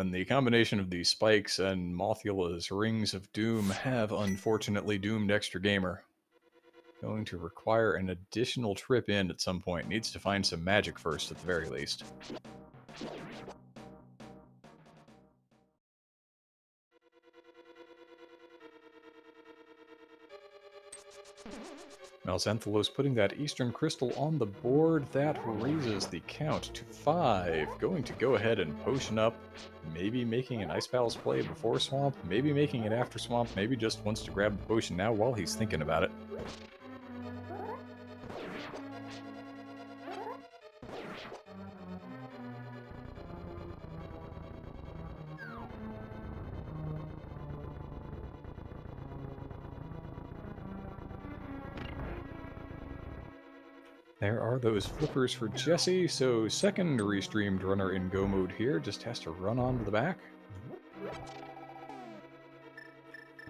and the combination of these spikes and Mothula's Rings of Doom have unfortunately doomed Extra Gamer. Going to require an additional trip in at some point. Needs to find some magic first, at the very least. Malzenthalos putting that Eastern Crystal on the board. That raises the count to 5. Going to go ahead and potion up. Maybe making an Ice Palace play before Swamp. Maybe making it after Swamp. Maybe just wants to grab the potion now while he's thinking about it. There are those flippers for Jesse, so second restreamed runner in go mode here, just has to run onto the back.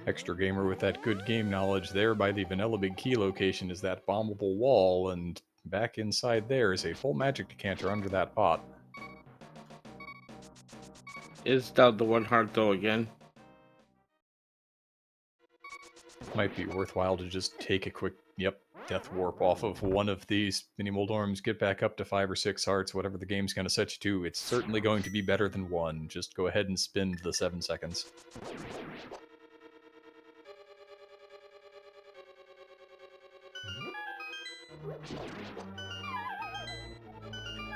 Extra Gamer with that good game knowledge there by the Vanilla Big Key location is that bombable wall, and back inside there is a full magic decanter under that pot. Is down to 1 heart though again. Might be worthwhile to just take a quick, Death Warp off of one of these mini Moldorms, get back up to 5 or 6 hearts, whatever the game's going to set you to. It's certainly going to be better than 1. Just go ahead and spend the 7 seconds.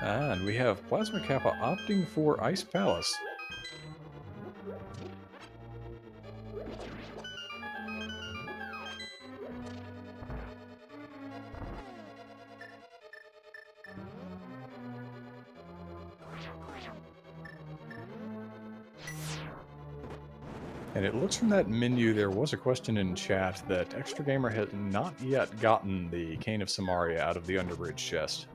And we have Plasma Kappa opting for Ice Palace. And it looks from that menu, there was a question in chat that Extra Gamer has not yet gotten the Cane of Samaria out of the Underbridge chest.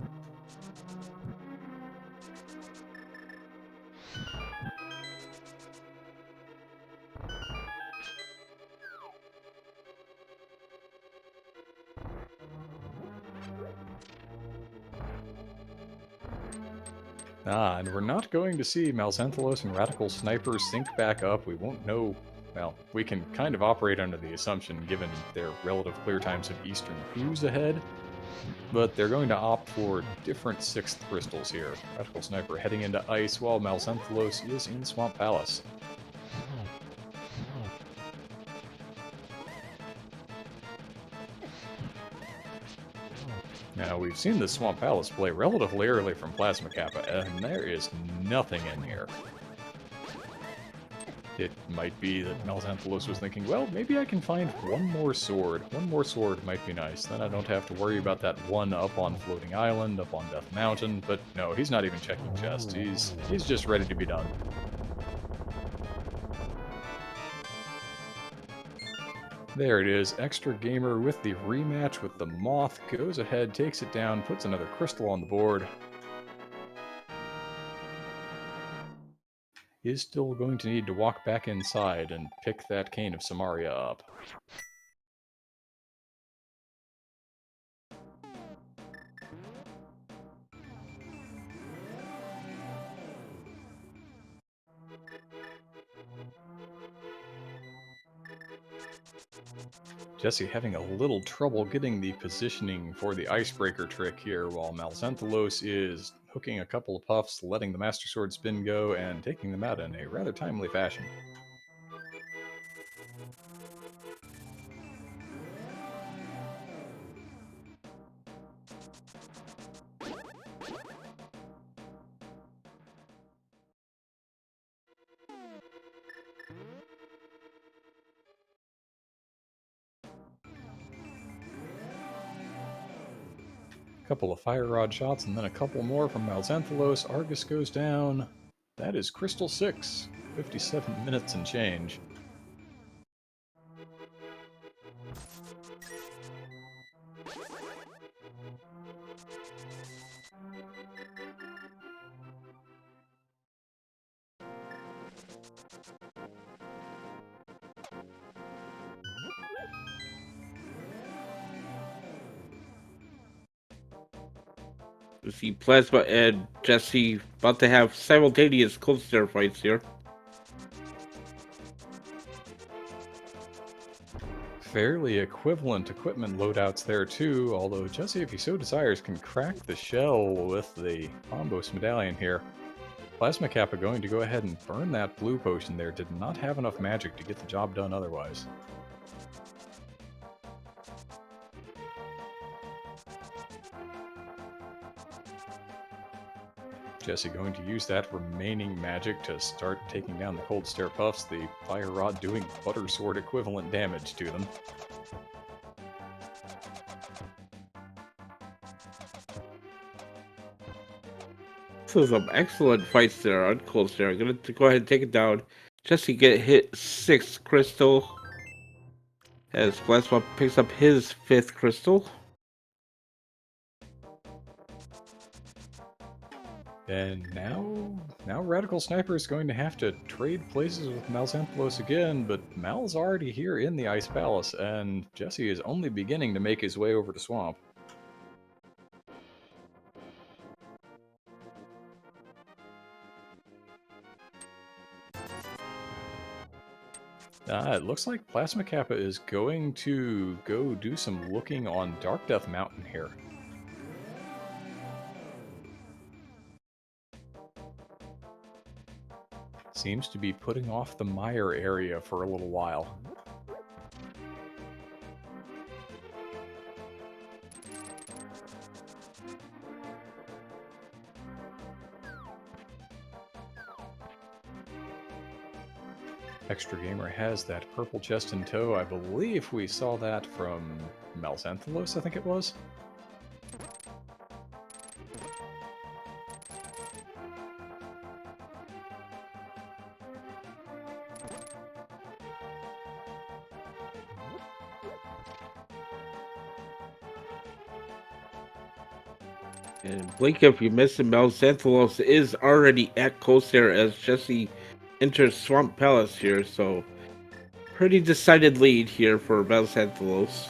And we're not going to see Malzenthalos and Radical Sniper sync back up. We won't know. Well, we can kind of operate under the assumption, given their relative clear times of Eastern who's ahead, but they're going to opt for different 6th crystals here. Radical Sniper heading into Ice, while Malzenthalos is in Swamp Palace. Now, we've seen the Swamp Palace play relatively early from Plasma Kappa, and there is nothing in here. It might be that Malzenthalos was thinking, well, maybe I can find one more sword. One more sword might be nice. Then I don't have to worry about that one up on Floating Island, up on Death Mountain. But no, he's not even checking chests. He's just ready to be done. There it is. Extra Gamer with the rematch with the Moth goes ahead, takes it down, puts another crystal on the board. Is still going to need to walk back inside and pick that Cane of Samaria up. Jesse having a little trouble getting the positioning for the icebreaker trick here, while Malzenthalos is hooking a couple of puffs, letting the Master Sword spin go, and taking them out in a rather timely fashion. Couple of fire rod shots and then a couple more from Malzenthalos. Argus goes down. That is Crystal 6. 57 minutes and change. We see Plasma and Jesse about to have simultaneous cold stare fights here. fairly equivalent equipment loadouts there too, although Jesse, if he so desires, can crack the shell with the Bombos medallion here. Plasma Kappa going to go ahead and burn that blue potion there. Did not have enough magic to get the job done otherwise. Jesse going to use that remaining magic to start taking down the Cold Stare Puffs, the Fire Rod doing Butter Sword equivalent damage to them. So some excellent fights there on Cold Stare. I'm gonna go ahead and take it down. Jesse get hit 6th crystal. As Plasma picks up his 5th crystal. And now Radical Sniper is going to have to trade places with Malxantholos again, but Mal's already here in the Ice Palace, and Jesse is only beginning to make his way over to Swamp. It looks like Plasma Kappa is going to go do some looking on Dark Death Mountain here. Seems to be putting off the mire area for a little while. Extra Gamer has that purple chest in tow. I believe we saw that from Malxantholos, I think it was. And blink if you miss it, Malxantholos is already at Cold Stare as Jesse enters Swamp Palace here, so pretty decided lead here for Malxantholos.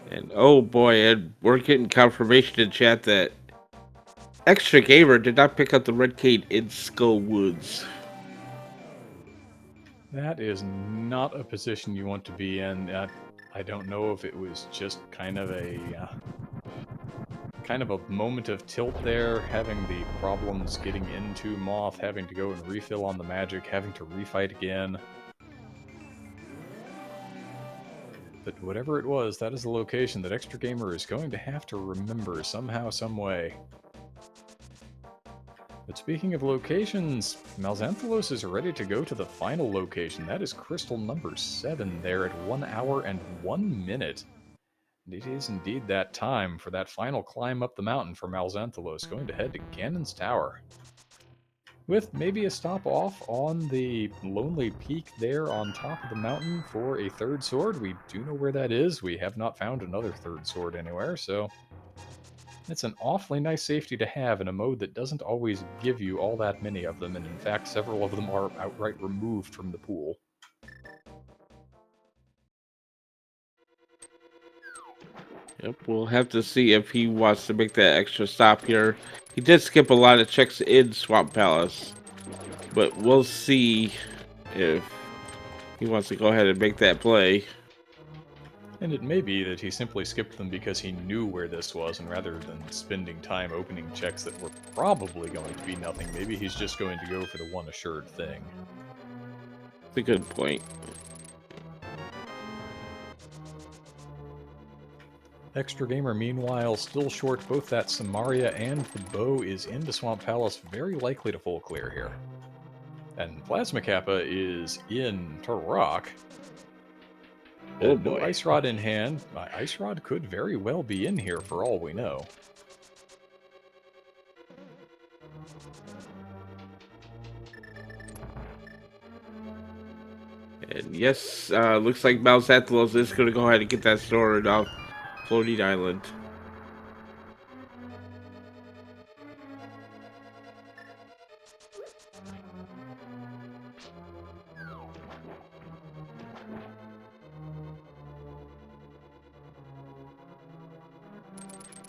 And oh boy, and we're getting confirmation in chat that Extra Gamer did not pick up the red cane in Skull Woods. That is not a position you want to be in. I don't know if it was just kind of a moment of tilt there, having the problems getting into Moth, having to go and refill on the magic, having to refight again. But whatever it was, that is the location that Extra Gamer is going to have to remember somehow, some way. But speaking of locations, Malxantholos is ready to go to the final location. That is crystal number 7 there at 1 hour and 1 minute. And it is indeed that time for that final climb up the mountain for Malxantholos, going to head to Ganon's Tower. With maybe a stop off on the lonely peak there on top of the mountain for a third sword. We do know where that is. We have not found another third sword anywhere, so it's an awfully nice safety to have in a mode that doesn't always give you all that many of them, and in fact several of them are outright removed from the pool. Yep, we'll have to see if he wants to make that extra stop here. He did skip a lot of checks in Swamp Palace, but we'll see if he wants to go ahead and make that play. And it may be that he simply skipped them because he knew where this was, and rather than spending time opening checks that were probably going to be nothing, maybe he's just going to go for the one assured thing. That's a good point. Extra Gamer, meanwhile, still short both that Samaria and the bow, is into Swamp Palace, very likely to full clear here. And Plasma Kappa is in Turok. Oh No boy. Ice Rod in hand. Ice Rod could very well be in here for all we know. And yes, looks like Malxantholos is going to go ahead and get that sword off Floating Island.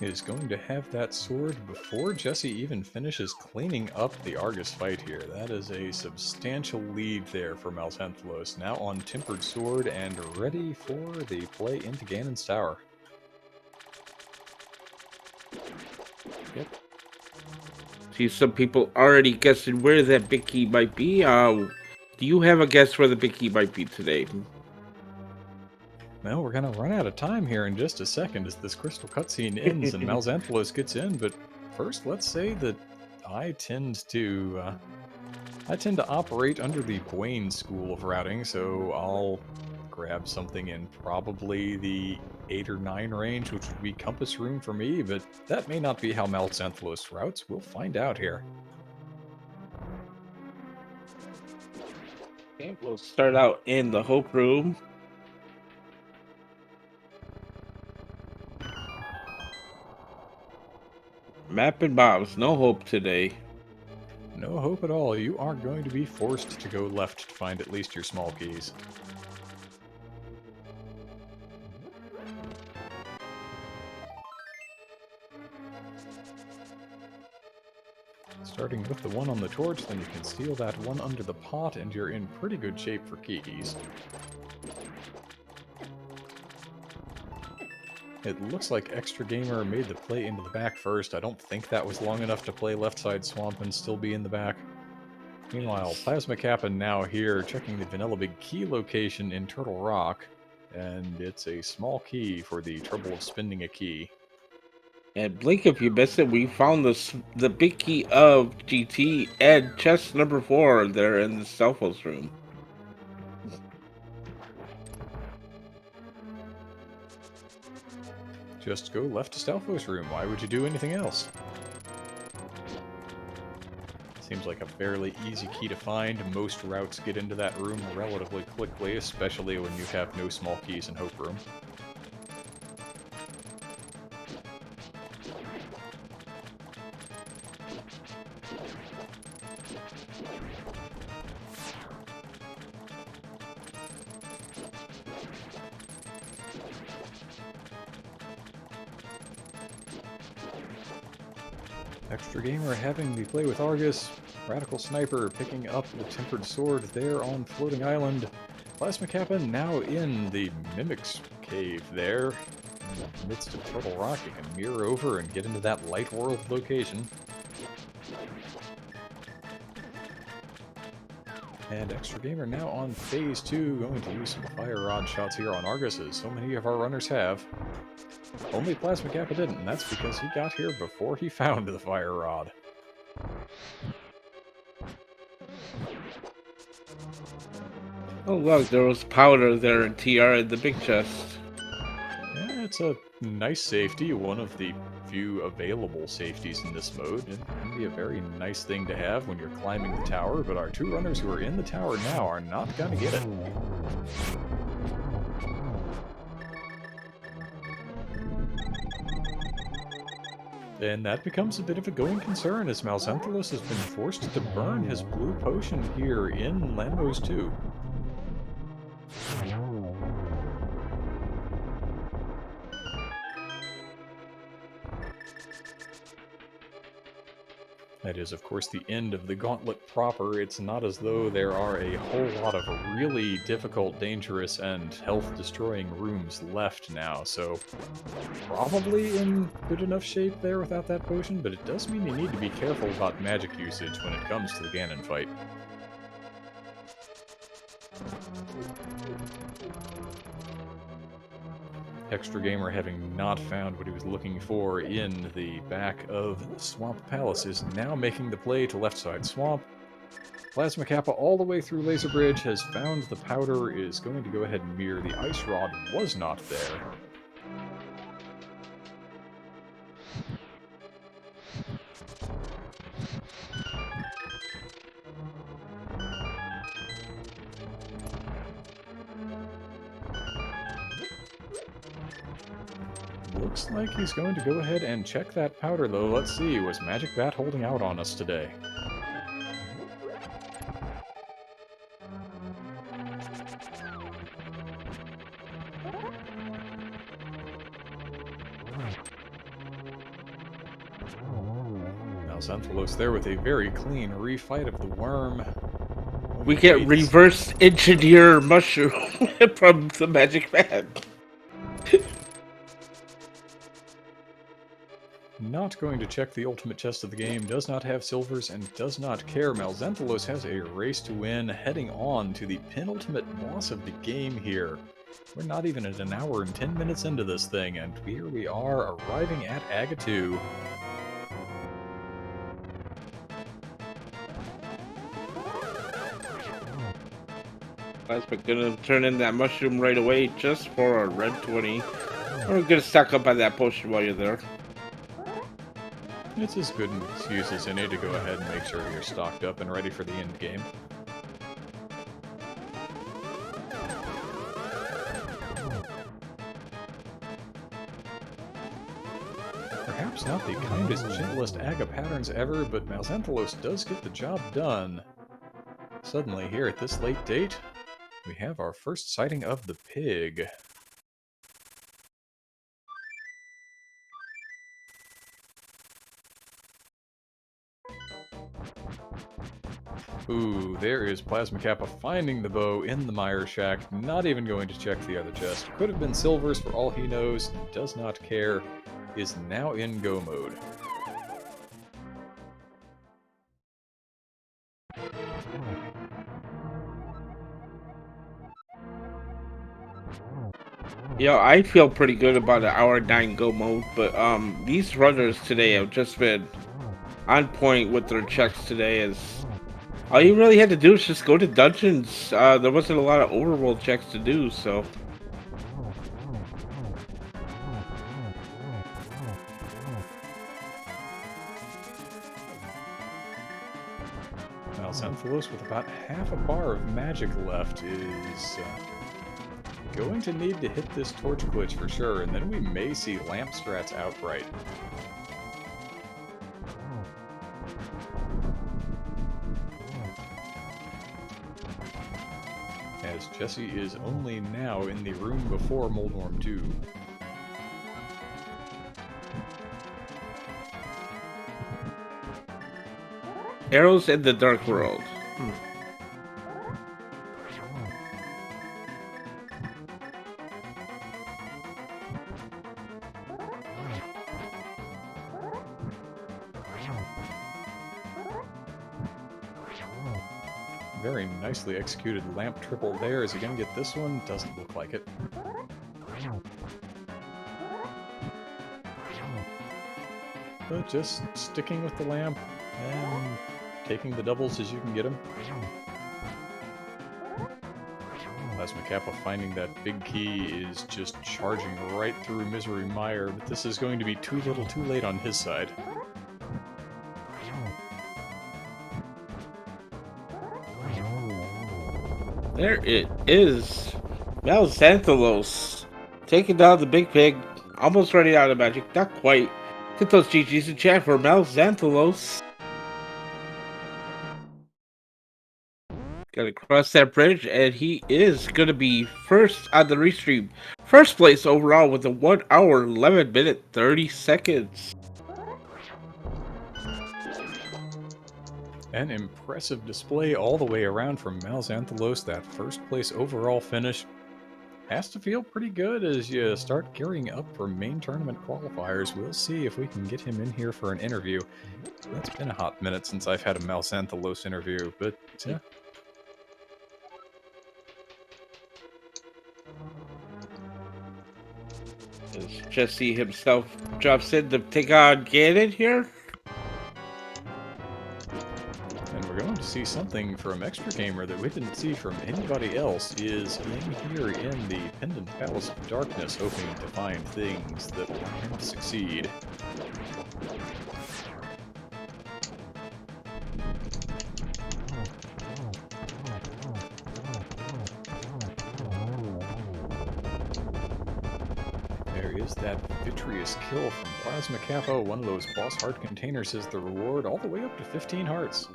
is going to have that sword before Jesse even finishes cleaning up the Argus fight here. That is a substantial lead there for Malzenthulos, now on Tempered Sword and ready for the play into Ganon's Tower. Yep. See some people already guessing where that big key might be. Do you have a guess where the big key might be today? Well, we're going to run out of time here in just a second as this crystal cutscene ends and Malzenthulos gets in, but first let's say that I tend to operate under the Bwain school of routing, so I'll grab something in probably the 8 or 9 range, which would be compass room for me, but that may not be how Malzenthulos routes. We'll find out here. Okay, we'll start out in the Hope Room. Map and bombs, no hope today. No hope at all. You are going to be forced to go left to find at least your small keys. Starting with the one on the torch, then you can steal that one under the pot, and you're in pretty good shape for keys. It looks like Extra Gamer made the play into the back first. I don't think that was long enough to play left side swamp and still be in the back. Meanwhile, Plasma Kappa now here, checking the Vanilla Big key location in Turtle Rock, and it's a small key for the trouble of spending a key. And blink if you missed it, we found the big key of GT and chest number 4 there in the Stalfos room. Just go left to Stalfos room. Why would you do anything else? Seems like a fairly easy key to find. Most routes get into that room relatively quickly, especially when you have no small keys in Hope Room. Extra Gamer having the play with Argus. Radical Sniper picking up the Tempered Sword there on Floating Island. Plasma Kappa now in the Mimic's Cave there. In the midst of Turtle Rock, you can mirror over and get into that Light World location. And Extra Gamer now on Phase 2, going to use some Fire Rod shots here on Argus, as so many of our runners have. Only Plasma Kappa didn't, and that's because he got here before he found the Fire Rod. Oh look, there was powder there in TR in the big chest. Yeah, it's a nice safety, one of the few available safeties in this mode. It can be a very nice thing to have when you're climbing the tower, but our two runners who are in the tower now are not going to get it. And that becomes a bit of a going concern, as Malzenthulos has been forced to burn his blue potion here in Lambos 2. That is, of course, the end of the gauntlet proper. It's not as though there are a whole lot of really difficult, dangerous, and health-destroying rooms left now, so probably in good enough shape there without that potion, but it does mean you need to be careful about magic usage when it comes to the Ganon fight. Extra Gamer, having not found what he was looking for in the back of Swamp Palace, is now making the play to left side Swamp. Plasma Kappa all the way through Laser Bridge has found the powder, is going to go ahead and mirror. The Ice Rod was not there. Looks like he's going to go ahead and check that powder, though. Let's see, was Magic Bat holding out on us today? Malzenthalos there with a very clean refight of the worm. We get reverse engineer mushroom from the magic man. Not going to check the ultimate chest of the game, does not have silvers, and does not care. Malzenthalos has a race to win, heading on to the penultimate boss of the game here. We're not even at an hour and 10 minutes into this thing, and here we are arriving at Aga 2. We're gonna turn in that mushroom right away just for a red 20. We're gonna stock up on that potion while you're there. It's as good an excuse as any to go ahead and make sure you're stocked up and ready for the end game. Perhaps not the kindest, gentlest Aga patterns ever, but Malzenthalos does get the job done. Suddenly, here at this late date, we have our first sighting of the pig. Ooh, there is Plasma Kappa finding the bow in the Mire Shack, not even going to check the other chest. Could have been silvers for all he knows, does not care, is now in go mode. Yeah, I feel pretty good about an hour 9 go mode, but these runners today have just been on point with their checks today. As all you really had to do is just go to dungeons. There wasn't a lot of overworld checks to do, so. Malzenthalos, with about half a bar of magic left, is going to need to hit this torch glitch for sure, and then we may see lamp strats outright. As Jesse is only now in the room before Moldworm 2. Arrows in the Dark World. Very nicely executed lamp triple there. Is he going to get this one? Doesn't look like it. But just sticking with the lamp and taking the doubles as you can get them. Plasma Kappa finding that big key is just charging right through Misery Mire, but this is going to be too little too late on his side. There it is. Malzenthalos taking down the big pig. Almost running out of magic. Not quite. Get those GGs in chat for Malzenthalos. Gotta cross that bridge, and he is gonna be first on the restream. First place overall with a 1 hour, 11 minute, 30 seconds. An impressive display all the way around from Malzenthalos. That first place overall finish has to feel pretty good as you start gearing up for main tournament qualifiers. We'll see if we can get him in here for an interview. It's been a hot minute since I've had a Malzenthalos interview, but As Jesse himself drops in to take on Ganon here. and we're going to see something from Extra Gamer that we didn't see from anybody else is in here in the Pendant Palace of Darkness, hoping to find things that will allow him to succeed. There is that Vitreous kill from Plasma Kappa. One of those boss heart containers is the reward, all the way up to 15 hearts.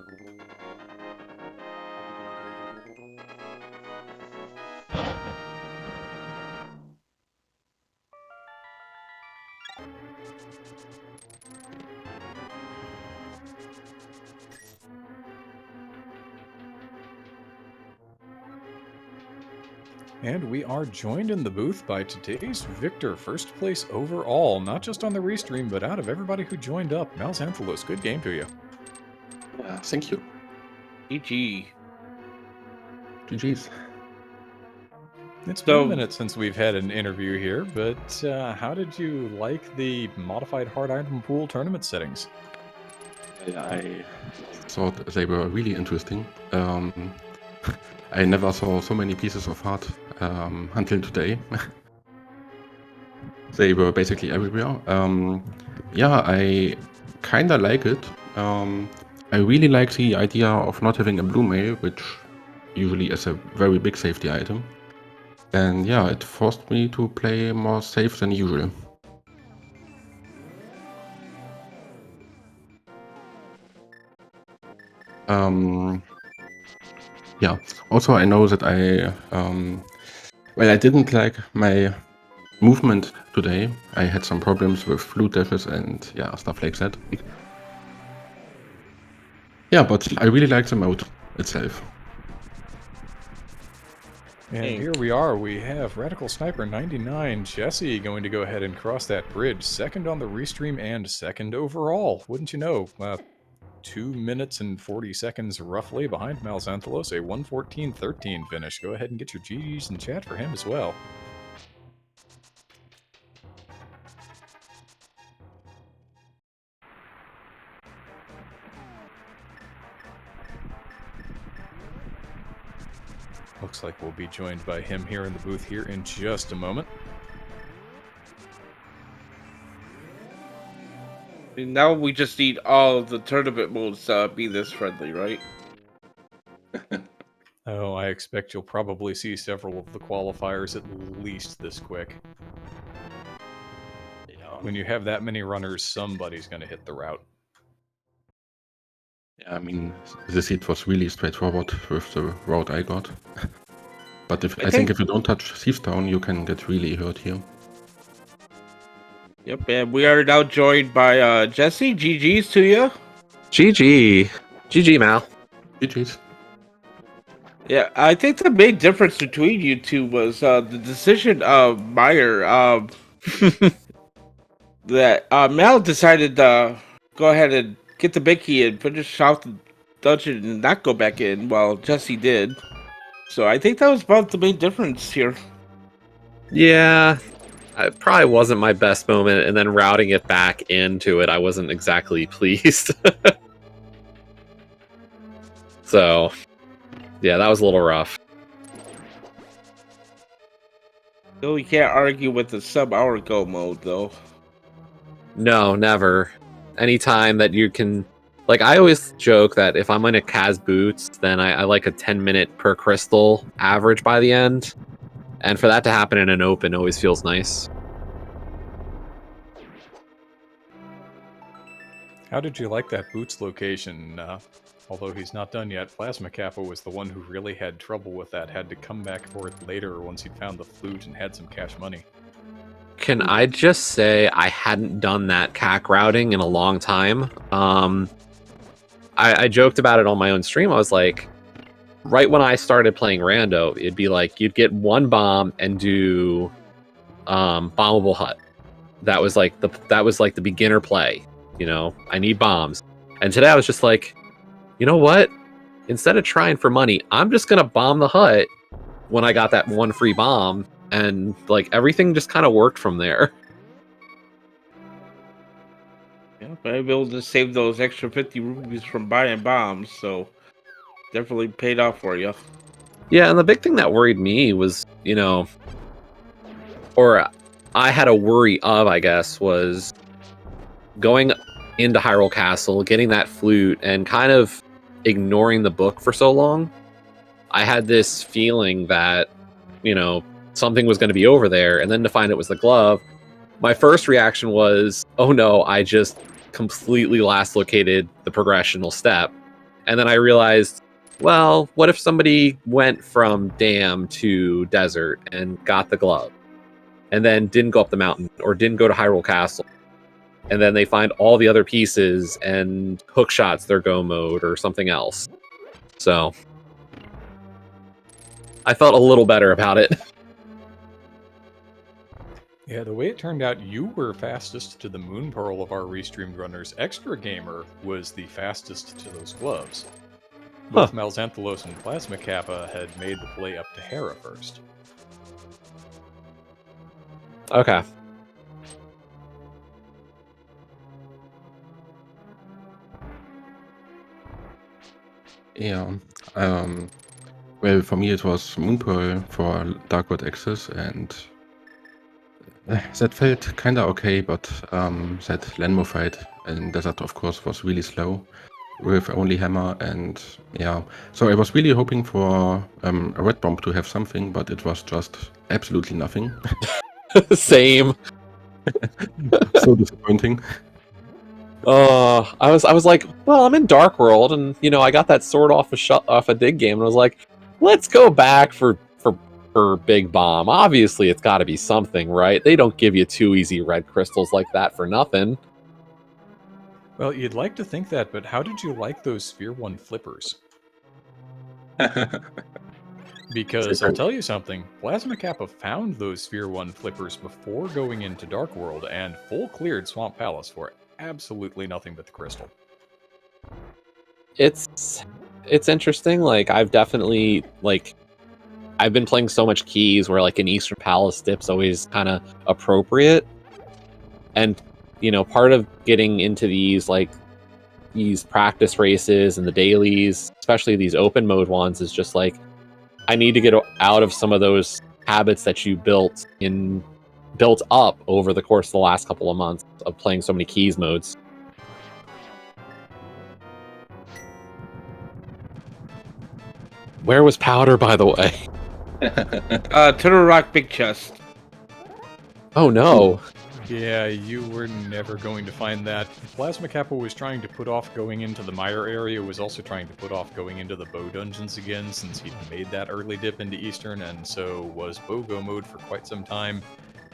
And we are joined in the booth by today's victor, first place overall, not just on the restream, but out of everybody who joined up. Malxanthalos, good game to you. Yeah, thank you. GG. GG's. It's been a minute since we've had an interview here, but how did you like the modified hard item pool tournament settings? I thought they were really interesting. I never saw so many pieces of art until today. They were basically everywhere. Yeah, I kinda like it. I really like the idea of not having a blue mail, which usually is a very big safety item. And yeah, it forced me to play more safe than usual. Yeah, also I know that I didn't like my movement today. I had some problems with flute dashes and yeah, stuff like that. Yeah, but I really like the mode itself. And here we are. We have Radical Sniper 99, Jesse, going to go ahead and cross that bridge. Second on the restream and second overall. Wouldn't you know? 2 minutes and 40 seconds roughly behind Malxanthalos, a 1:14:13 finish. Go ahead and get your GGs in chat for him as well. Looks like we'll be joined by him here in the booth here in just a moment. Now we just need all of the tournament modes to be this friendly, right? Oh, I expect you'll probably see several of the qualifiers at least this quick. Yeah. When you have that many runners, somebody's going to hit the route. Yeah, I mean, the seat was really straightforward with the route I got. But I think if you don't touch Thieves Town, you can get really hurt here. Yep, and we are now joined by Jesse. GG's to you. GG. GG, Mal. GG's. Yeah, I think the main difference between you two was the decision of Meyer. That Mal decided to go ahead and get the big key and finish out the dungeon and not go back in, while Jesse did. So I think that was about the main difference here. Yeah, it probably wasn't my best moment, and then routing it back into it, I wasn't exactly pleased. So, yeah, that was a little rough. Still, we can't argue with the sub-hour go mode, though. No, never. Anytime that you can... Like, I always joke that if I'm in a Kaz Boots, then I like a 10-minute per crystal average by the end. And for that to happen in an open always feels nice. How did you like that Boots location? Although he's not done yet, Plasma Kappa was the one who really had trouble with that, had to come back for it later once he'd found the flute and had some cash money. Can I just say I hadn't done that CAC routing in a long time? I joked about it on my own stream. I was like, right when I started playing Rando, it'd be like you'd get one bomb and do bombable hut. That was like the beginner play. You know, I need bombs. And today I was just like, you know what? Instead of trying for money, I'm just gonna bomb the hut when I got that one free bomb, and like everything just kind of worked from there. Yeah, but I've been able to save those extra 50 rupees from buying bombs, so definitely paid off for you. Yeah, and the big thing that worried me was, you know, or I had a worry of, I guess, was going into Hyrule Castle, getting that flute, and kind of ignoring the book for so long. I had this feeling that, you know, something was going to be over there, and then to find it was the glove, my first reaction was, oh no, I just completely last located the progressional step. And then I realized, well, what if somebody went from dam to desert and got the glove, and then didn't go up the mountain, or didn't go to Hyrule Castle, and then they find all the other pieces and hook shots their go mode or something else. So I felt a little better about it. Yeah, the way it turned out, you were fastest to the Moon Pearl of our restreamed runners. Extra Gamer was the fastest to those gloves. Both Malxantholos and Plasma Kappa had made the play up to Hera first. Okay. Yeah. Well, for me it was Moonpearl for Dark World Access, and that felt kinda okay, but that Lenmo fight in Desert, of course, was really slow with only hammer, and yeah. So I was really hoping for a red bomb to have something, but it was just absolutely nothing. Same. So disappointing. I was like, well, I'm in Dark World, and I got that sword off a dig game, and I was like, let's go back for Big Bomb. Obviously, it's got to be something, right? They don't give you 2 easy red crystals like that for nothing. Well, you'd like to think that, but how did you like those Sphere 1 flippers? Because I'll tell you something, Plasma Kappa found those Sphere 1 flippers before going into Dark World and full cleared Swamp Palace for absolutely nothing but the crystal. It's interesting. Like, I've definitely, I've been playing so much keys where, like, an Eastern Palace dip's always kind of appropriate. And, part of getting into these practice races and the dailies, especially these open mode ones, is just like, I need to get out of some of those habits that you built up over the course of the last couple of months of playing so many keys modes. Where was Powder, by the way? Turtle Rock Big Chest. Oh no. Yeah, you were never going to find that. Plasma Kappa was trying to put off going into the Mire area, was also trying to put off going into the Bow Dungeons again, since he'd made that early dip into Eastern, and so was BOGO mode for quite some time.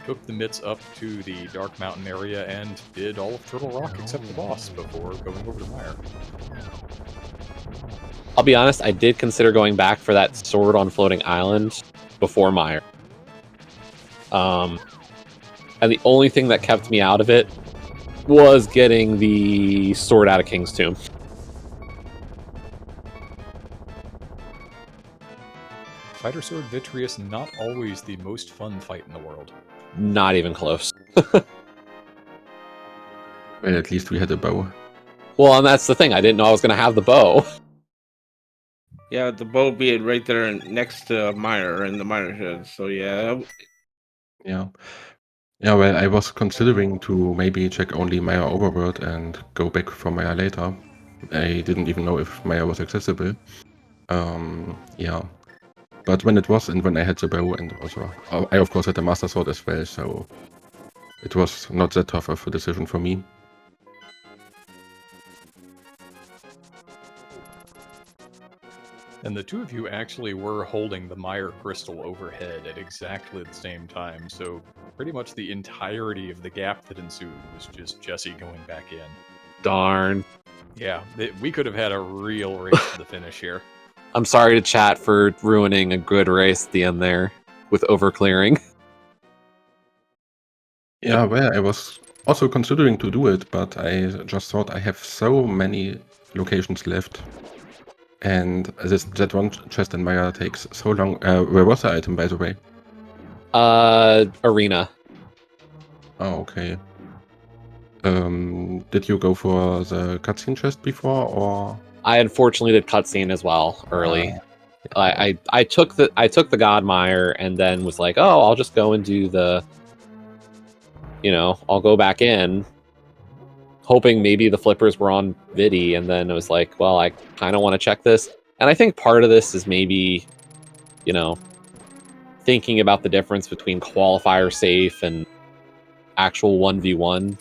Took the mitts up to the Dark Mountain area and did all of Turtle Rock except the boss before going over to Mire. I'll be honest, I did consider going back for that sword on Floating Island before Mire. And the only thing that kept me out of it was getting the sword out of King's Tomb. Fighter Sword Vitreous, not always the most fun fight in the world. Not even close. Well, at least we had a bow. Well, and that's the thing. I didn't know I was going to have the bow. Yeah, the bow being right there next to Mire and the Mire head. So yeah. Yeah. Yeah, well, I was considering to maybe check only Maya Overworld and go back for Maya later. I didn't even know if Maya was accessible. Yeah. But when it was, and when I had the bow, and also I of course had the Master Sword as well, so it was not that tough of a decision for me. And the two of you actually were holding the Mire crystal overhead at exactly the same time, so pretty much the entirety of the gap that ensued was just Jesse going back in. Darn. Yeah, we could have had a real race to the finish here. I'm sorry to chat for ruining a good race at the end there with overclearing. Yeah, well, I was also considering to do it, but I just thought I have so many locations left. And that one chest in Maya takes so long. Where was the item, by the way? Arena. Oh, okay. Did you go for the cutscene chest before, or? I unfortunately did cutscene as well early. I took the Godmire and then was like, oh, I'll just go and do the, I'll go back in, hoping maybe the flippers were on Vidi, and then it was like, well, I kind of want to check this. And I think part of this is maybe, thinking about the difference between qualifier safe and actual 1v1.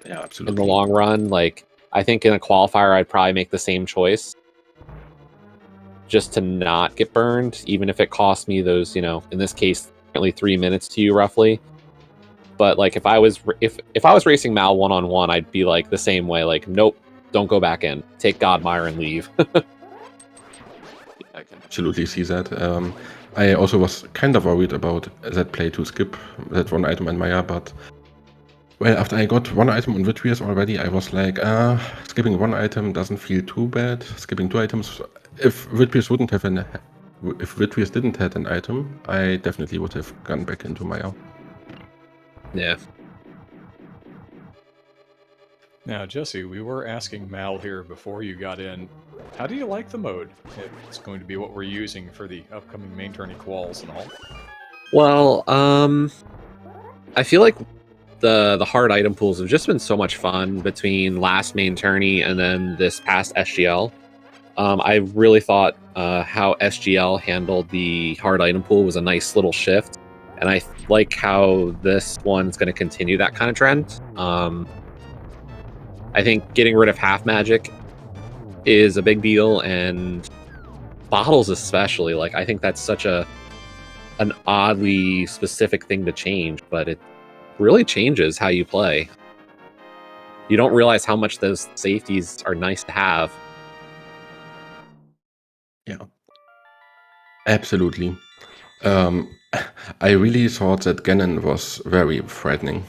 Yeah, absolutely. In the long run. Like, I think in a qualifier, I'd probably make the same choice. Just to not get burned, even if it cost me those, in this case, currently 3 minutes to you, roughly. But, like, if I was racing Mal one-on-one, I'd be, like, the same way. Like, nope, don't go back in. Take Godmire and leave. I can absolutely see that. I also was kind of worried about that play to skip that one item in Maya, but well, after I got one item on Vitreous already, I was like, skipping one item doesn't feel too bad. Skipping two items, if Vitreous didn't have an item, I definitely would have gone back into Maya. Yeah. Now, Jesse, we were asking Mal here before you got in, how do you like the mode? It's going to be what we're using for the upcoming main tourney quals and all. Well, I feel like the hard item pools have just been so much fun between last main tourney and then this past SGL. I really thought how SGL handled the hard item pool was a nice little shift, and I like how this one's going to continue that kind of trend. I think getting rid of half magic is a big deal, and bottles especially. Like, I think that's such an oddly specific thing to change, but it really changes how you play. You don't realize how much those safeties are nice to have. Yeah, absolutely. I really thought that Ganon was very frightening.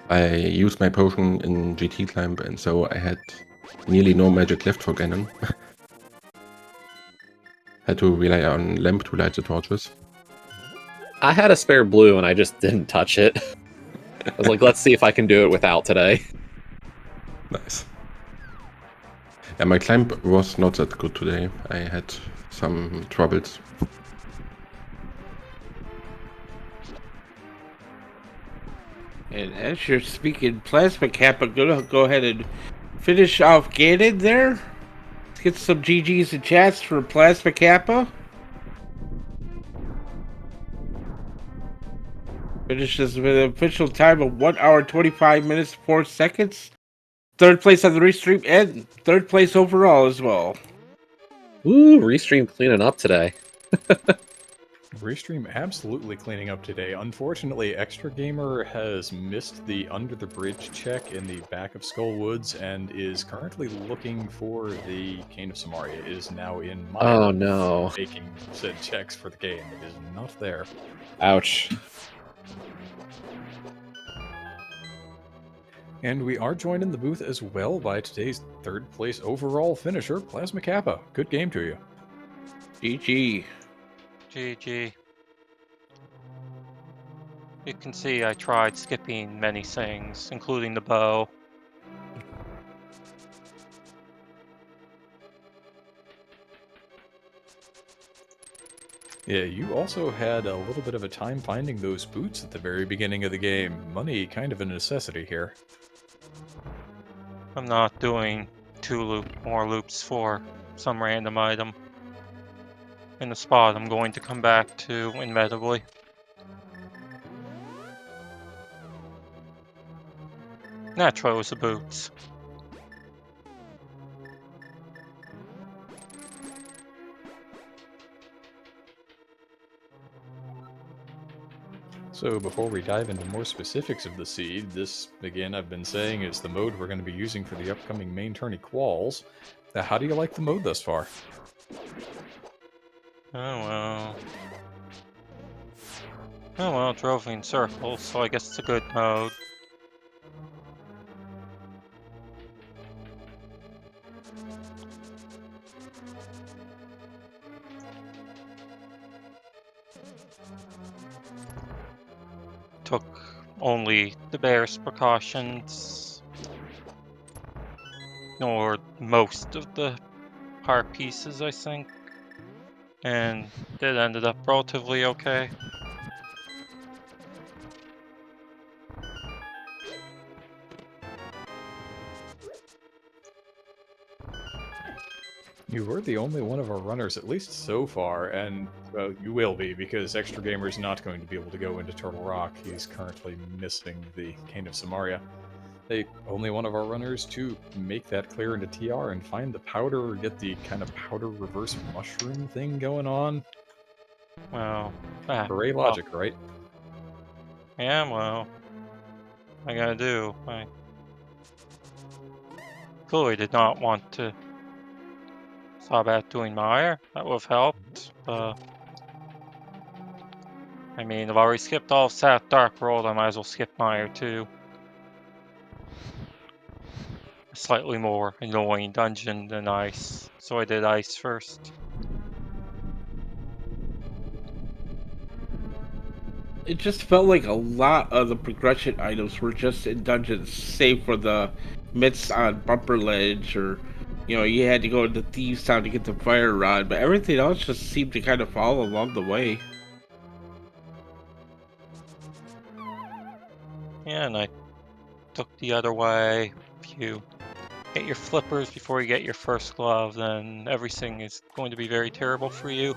I used my potion in GT Climb, and so I had nearly no magic left for Ganon. Had to rely on Lamp to light the torches. I had a spare blue and I just didn't touch it. I was like, let's see if I can do it without today. Nice. Yeah, my climb was not that good today. I had some troubles. And as you're speaking, Plasma Kappa, go ahead and finish off Ganon there. Let's get some GGs and chats for Plasma Kappa. Finishes with an official time of 1 hour 25 minutes 4 seconds. Third place on the restream and third place overall as well. Ooh, Restream cleaning up today. Restream absolutely cleaning up today. Unfortunately, Extra Gamer has missed the under the bridge check in the back of Skull Woods and is currently looking for the Cane of Samaria. It is now in my Oh no. making said checks for the game. It is not there. Ouch. And we are joined in the booth as well by today's third place overall finisher, Plasma Kappa. Good game to you. GG. GG. You can see I tried skipping many things, including the bow. Yeah, you also had a little bit of a time finding those boots at the very beginning of the game. Money kind of a necessity here. I'm not doing more loops for some random item in the spot I'm going to come back to inevitably. Naturally, it was the boots. So before we dive into more specifics of the seed, this, again, I've been saying is the mode we're going to be using for the upcoming main tourney quals. How do you like the mode thus far? Oh well, drove in circles, so I guess it's a good mode. Took only the barest precautions, or most of the part pieces, I think, and it ended up relatively okay. You were the only one of our runners, at least so far, and well, you will be, because Extra Gamer's not going to be able to go into Turtle Rock. He's currently missing the Cane of Samaria. The only one of our runners to make that clear into TR and find the powder or get the kind of powder reverse mushroom thing going on. Well, Hooray logic, right? yeah, well, I gotta do. I clearly did not want to thought about doing Mire. That would have helped. I mean, I've already skipped all of South Dark World. I might as well skip Mire too. A slightly more annoying dungeon than Ice, so I did Ice first. It just felt like a lot of the progression items were just in dungeons, save for the myths on Bumper Ledge, or you had to go into Thieves Town to get the fire rod, but everything else just seemed to kind of fall along the way. Yeah, and I took the other way. If you get your flippers before you get your first glove, then everything is going to be very terrible for you.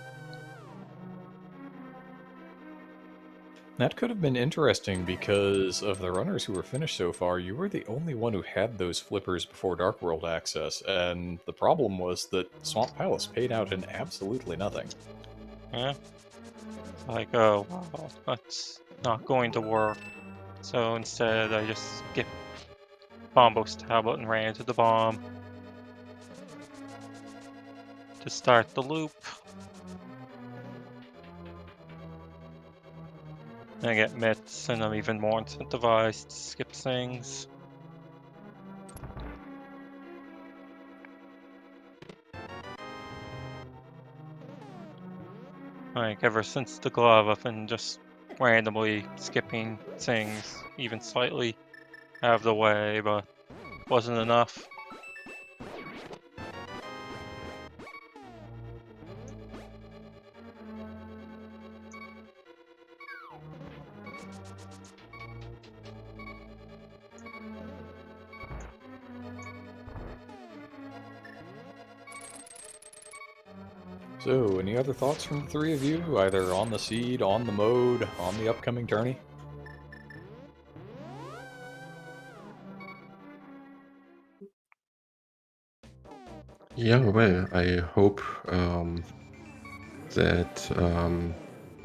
That could have been interesting because of the runners who were finished so far, you were the only one who had those flippers before Dark World access, and the problem was that Swamp Palace paid out in absolutely nothing. Yeah. Like, oh, well, that's not going to work. So instead, I just skipped Bombo's tablet and ran into the bomb to start the loop. And I get myths, and I'm even more incentivized to skip things. Like, ever since the glove, I've been just randomly skipping things, even slightly out of the way, but wasn't enough. So, any other thoughts from the three of you, either on the seed, on the mode, on the upcoming tourney? Yeah, well, I hope that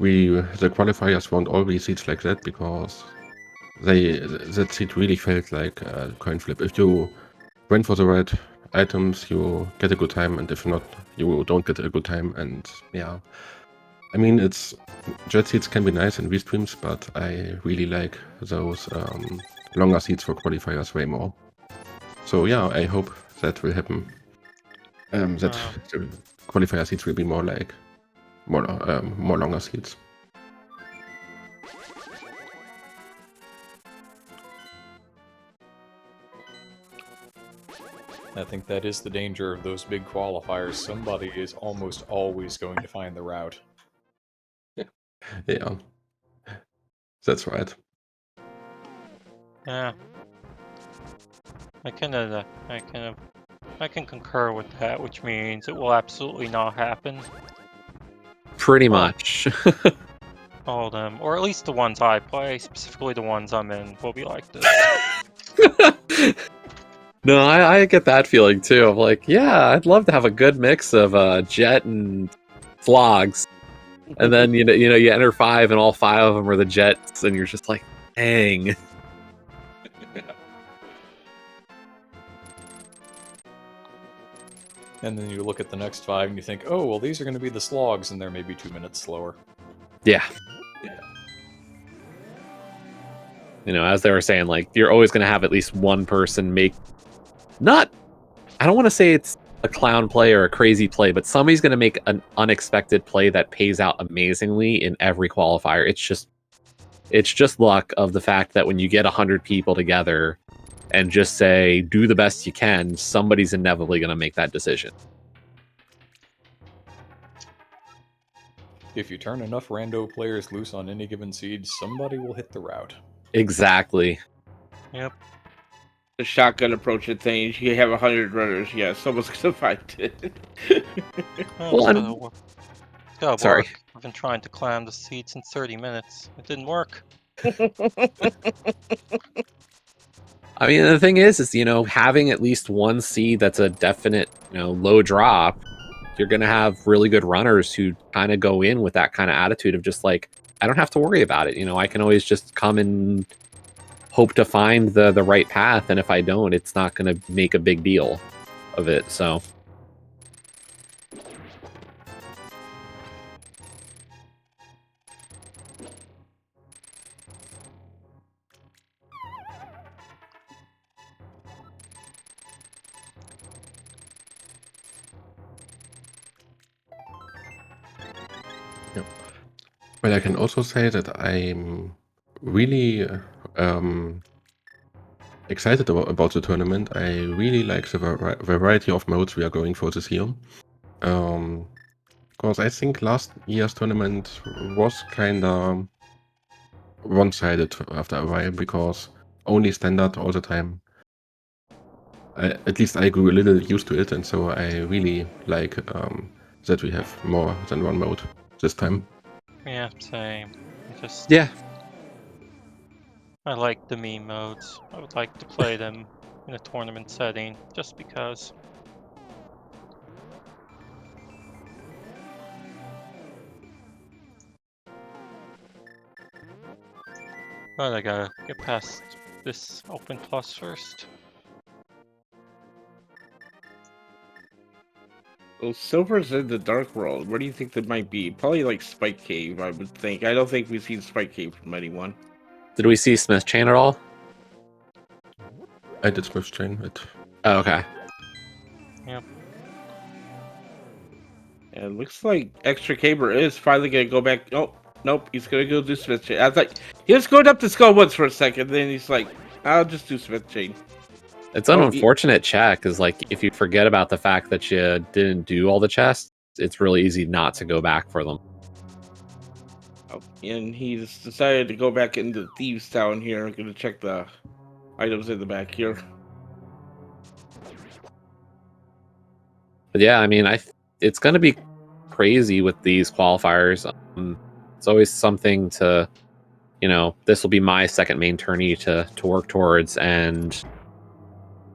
the qualifiers won't all be seeds like that, because that seed really felt like a coin flip. If you went for the right items, you get a good time, and if not, you don't get a good time. And yeah, I mean, jet seeds can be nice in restreams, but I really like those longer seeds for qualifiers way more. So yeah, I hope that will happen. That the qualifier seeds will be more like more longer seeds. I think that is the danger of those big qualifiers. Somebody is almost always going to find the route. Yeah, that's right. Yeah. I can concur with that, which means it will absolutely not happen. Pretty much. All of them, or at least the ones I play, specifically the ones I'm in, will be like this. No, I get that feeling too. Of like, yeah, I'd love to have a good mix of jet and flogs, and then you enter 5 and all 5 of them are the jets, and you're just like, dang. And then you look at the next 5 and you think, oh, well, these are going to be the slogs, and they're maybe 2 minutes slower. Yeah. As they were saying, like, you're always going to have at least one person make I don't want to say it's a clown play or a crazy play, but somebody's going to make an unexpected play that pays out amazingly in every qualifier. It's just luck of the fact that when you get 100 people together and just say, do the best you can, somebody's inevitably going to make that decision. If you turn enough rando players loose on any given seed, somebody will hit the route. Exactly. Yep. The shotgun approach at things, you have 100 runners, yeah, someone's gonna find it. Sorry. I've been trying to climb the seat since 30 minutes. It didn't work. I mean, the thing is having at least one seed that's a definite, low drop, you're going to have really good runners who kind of go in with that kind of attitude of just like, I don't have to worry about it. I can always just come and hope to find the right path. And if I don't, it's not going to make a big deal of it. So Well, I can also say that I'm really excited about the tournament. I really like the variety of modes we are going for this year. Because I think last year's tournament was kinda one-sided after a while, because only standard all the time. At least I grew a little used to it, and so I really like that we have more than one mode this time. Yeah, same. Yeah. I like the meme modes. I would like to play them in a tournament setting, just because. But I gotta get past this open plus first. Well, Silver's in the Dark World. Where do you think that might be? Probably like Spike Cave, I would think. I don't think we've seen Spike Cave from anyone. Did we see Smith Chain at all? I did Smith Chain it. Oh, okay. Yep. And it looks like Extra Caber is finally gonna go back. Oh, nope, he's gonna go do Smith Chain. I was like, he was going up the skull once for a second, then he's like, I'll just do Smith Chain. It's an Oh, unfortunate check, is like if you forget about the fact that you didn't do all the chests, it's really easy not to go back for them. Oh, and he's decided to go back into Thieves Town here. I'm gonna check the items in the back here. But yeah, I mean, it's going to be crazy with these qualifiers. It's always something to, this will be my second main tourney to work towards, and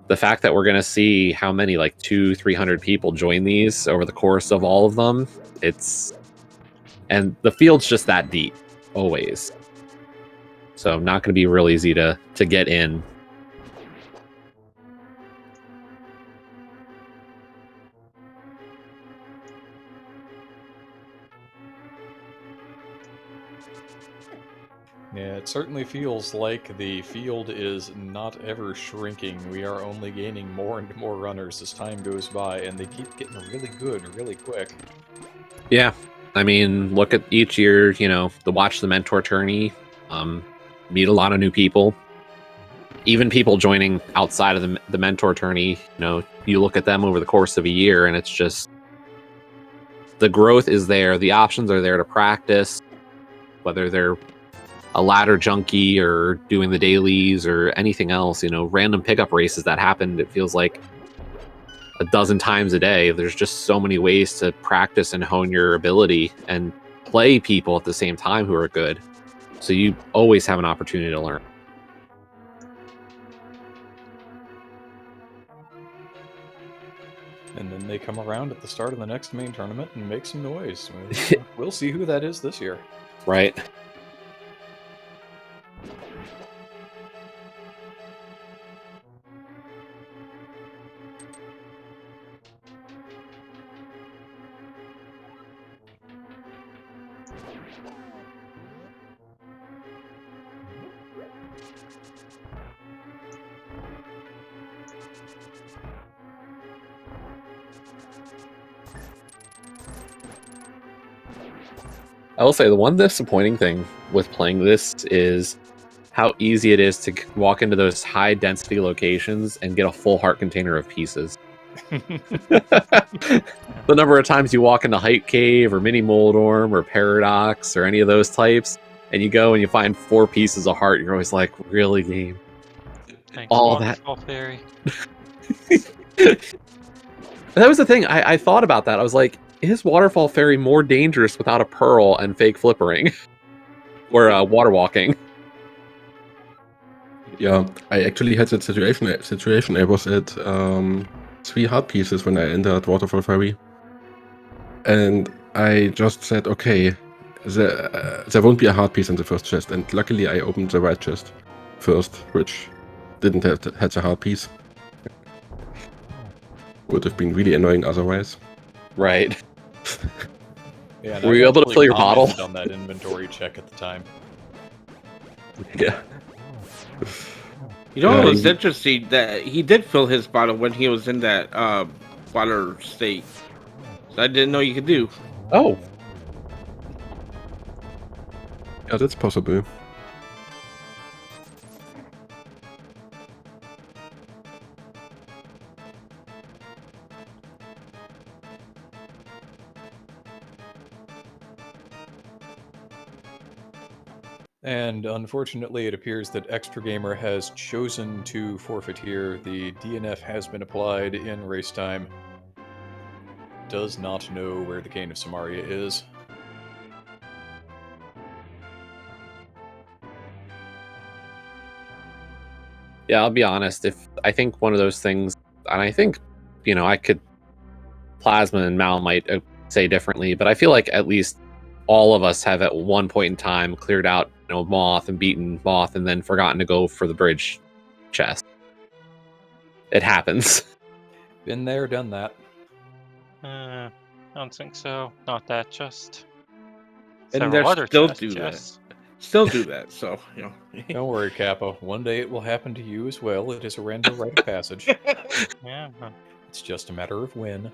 the fact that we're going to see how many, like 200-300 people join these over the course of all of them, and the field's just that deep, always. So not going to be real easy to get in. Yeah, it certainly feels like the field is not ever shrinking. We are only gaining more and more runners as time goes by, and they keep getting really good really quick. Yeah, I mean, look at each year, the Watch the Mentor tourney, meet a lot of new people. Even people joining outside of the Mentor tourney, you look at them over the course of a year, and it's just, the growth is there, the options are there to practice, whether they're a ladder junkie or doing the dailies or anything else, random pickup races that happened, it feels like a dozen times a day. There's just so many ways to practice and hone your ability and play people at the same time who are good. So you always have an opportunity to learn. And then they come around at the start of the next main tournament and make some noise. We'll see who that is this year. Right. I will say the one disappointing thing with playing this is how easy it is to walk into those high density locations and get a full heart container of pieces. The number of times you walk into Hype Cave or Mini Moldorm or Paradox or any of those types, and you go and you find 4 pieces of heart, you're always like, really, game? Thanks, All that. Waterfall Fairy. That was the thing. I thought about that. I was like, is Waterfall Fairy more dangerous without a pearl and fake flippering? Or water walking? Yeah, I actually had that situation. I was at 3 heart pieces when I entered Waterfall Fairy. And I just said, okay, there won't be a heart piece in the first chest. And luckily I opened the right chest first, which didn't have a heart piece. Would have been really annoying otherwise. Right. Yeah, were you able to fill your bottle? On that inventory check at the time. Yeah. You know, it was interesting that he did fill his bottle when he was in that water state. So I didn't know you could do. Oh. Yeah, that's possible. And unfortunately, it appears that Extra Gamer has chosen to forfeit here. The DNF has been applied in race time. Does not know where the Cane of Samaria is. Yeah, I'll be honest. If I think one of those things, and I think, I could Plasma and Mal might say differently, but I feel like at least all of us have at one point in time cleared out, Moth and beaten Moth, and then forgotten to go for the bridge chest. It happens. Been there, done that. I don't think so. Not that chest. And Several there other still chests, do that. yes. Still do that. So Don't worry, Kappa. One day it will happen to you as well. It is a random rite of passage. Yeah. It's just a matter of when.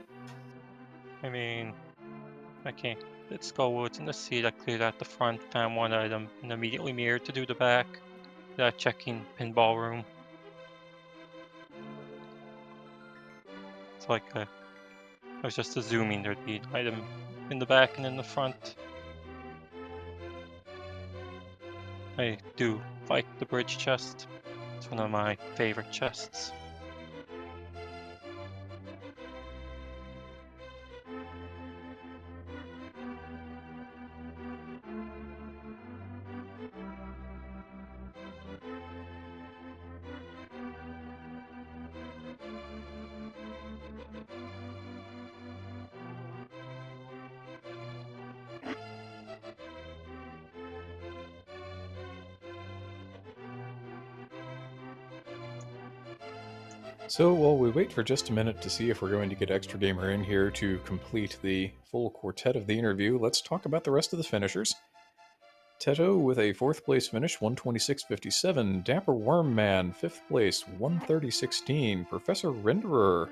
I mean, okay. Let's go woods in the seat. I cleared out the front, found one item, and immediately mirrored to do the back. Checking pinball room. It's like I was just assuming there'd be an item in the back and in the front. I do like the bridge chest. It's one of my favorite chests. So while we wait for just a minute to see if we're going to get Extra Gamer in here to complete the full quartet of the interview, let's talk about the rest of the finishers. Teto with a 4th place finish, 126.57. Dapper Wormman, 5th place, 130.16. Professor Renderer,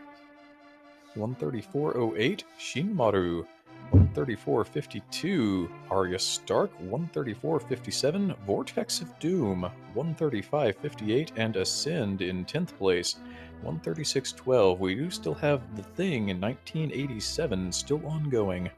134.08. Shinmaru, 134.52. Arya Stark, 134.57. Vortex of Doom, 135.58. And Ascend in 10th place, 136.12. We do still have The Thing in 1987 still ongoing.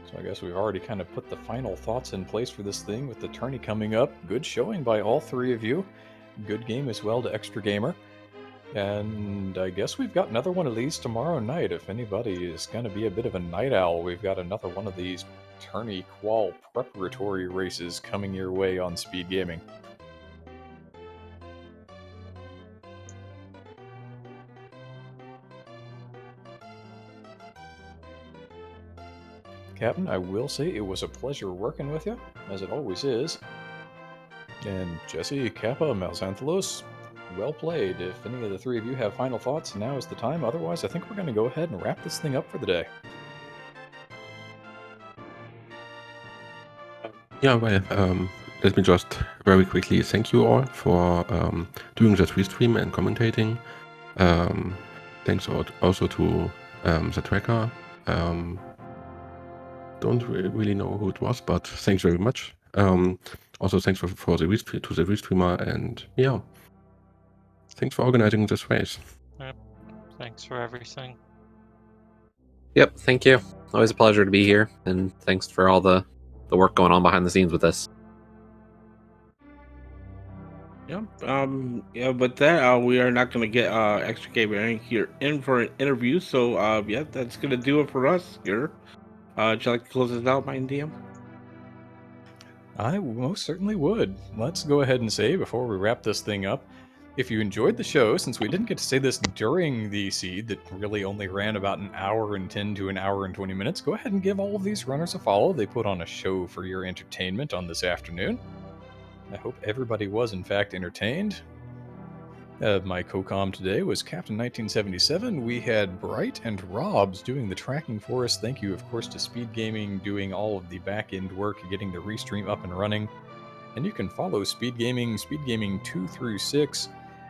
So I guess we've already kind of put the final thoughts in place for this thing with the tourney coming up. Good showing by all three of you. Good game as well to Extra Gamer. And I guess we've got another one of these tomorrow night. If anybody is going to be a bit of a night owl, we've got another one of these tourney qual preparatory races coming your way on Speed Gaming. Captain, I will say it was a pleasure working with you, as it always is. And Jesse, Kappa, Malxanthalos, well played. If any of the three of you have final thoughts, now is the time. Otherwise, I think we're going to go ahead and wrap this thing up for the day. Yeah, well, let me just very quickly thank you all for doing this restream and commentating. Thanks also to the tracker. Don't really know who it was, but thanks very much. Also, thanks for the restreamer, and yeah, thanks for organizing this race. Yep. Thanks for everything. Yep, thank you. Always a pleasure to be here, and thanks for all the work going on behind the scenes with this. yeah. With that, we are not gonna get Extra Gamer in for an interview. So yeah, that's gonna do it for us here. Would you like to close this out, Mind DM? I most certainly would. Let's go ahead and say, before we wrap this thing up, if you enjoyed the show, since we didn't get to say this during the seed that really only ran about an hour and 10 to an hour and 20 minutes, go ahead and give all of these runners a follow. They put on a show for your entertainment on this afternoon. I hope everybody was, in fact, entertained. My co-com today was Captain 1977. We had Bright and Robs doing the tracking for us. Thank you, of course, to Speed Gaming doing all of the back-end work, getting the restream up and running. And you can follow Speed Gaming 2 through 6,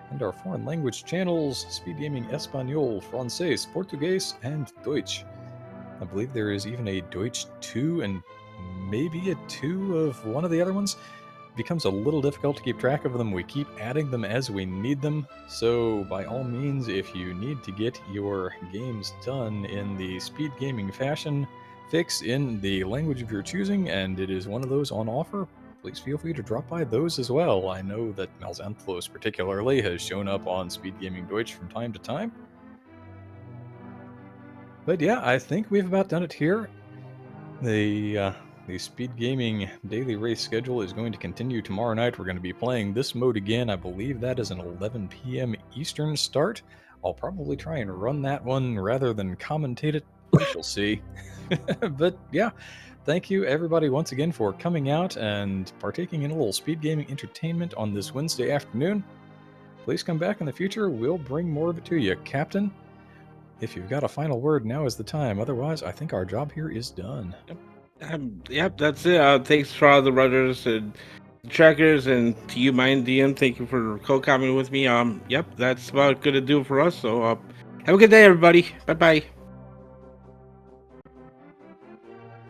and our foreign language channels, Speed Gaming Espanol, Francés, Português, and Deutsch. I believe there is even a Deutsch 2 and maybe a 2 of one of the other ones. It becomes a little difficult to keep track of them. We keep adding them as we need them. So by all means, if you need to get your games done in the Speed Gaming fashion, fix in the language of your choosing, and it is one of those on offer, please feel free to drop by those as well. I know that Malxanthlos particularly has shown up on Speed Gaming Deutsch from time to time. But yeah, I think we've about done it here. The Speed Gaming daily race schedule is going to continue tomorrow night. We're going to be playing this mode again. I believe that is an 11 p.m. Eastern start. I'll probably try and run that one rather than commentate it. We shall see. But yeah, thank you everybody once again for coming out and partaking in a little Speed Gaming entertainment on this Wednesday afternoon. Please come back in the future. We'll bring more of it to you. Captain, if you've got a final word, now is the time. Otherwise, I think our job here is done. Yep, that's it. Thanks for all the runners and trackers, and to you, Mind DM. Thank you for co-commenting with me. Yep, that's about gonna do it for us. So, have a good day, everybody. Bye bye.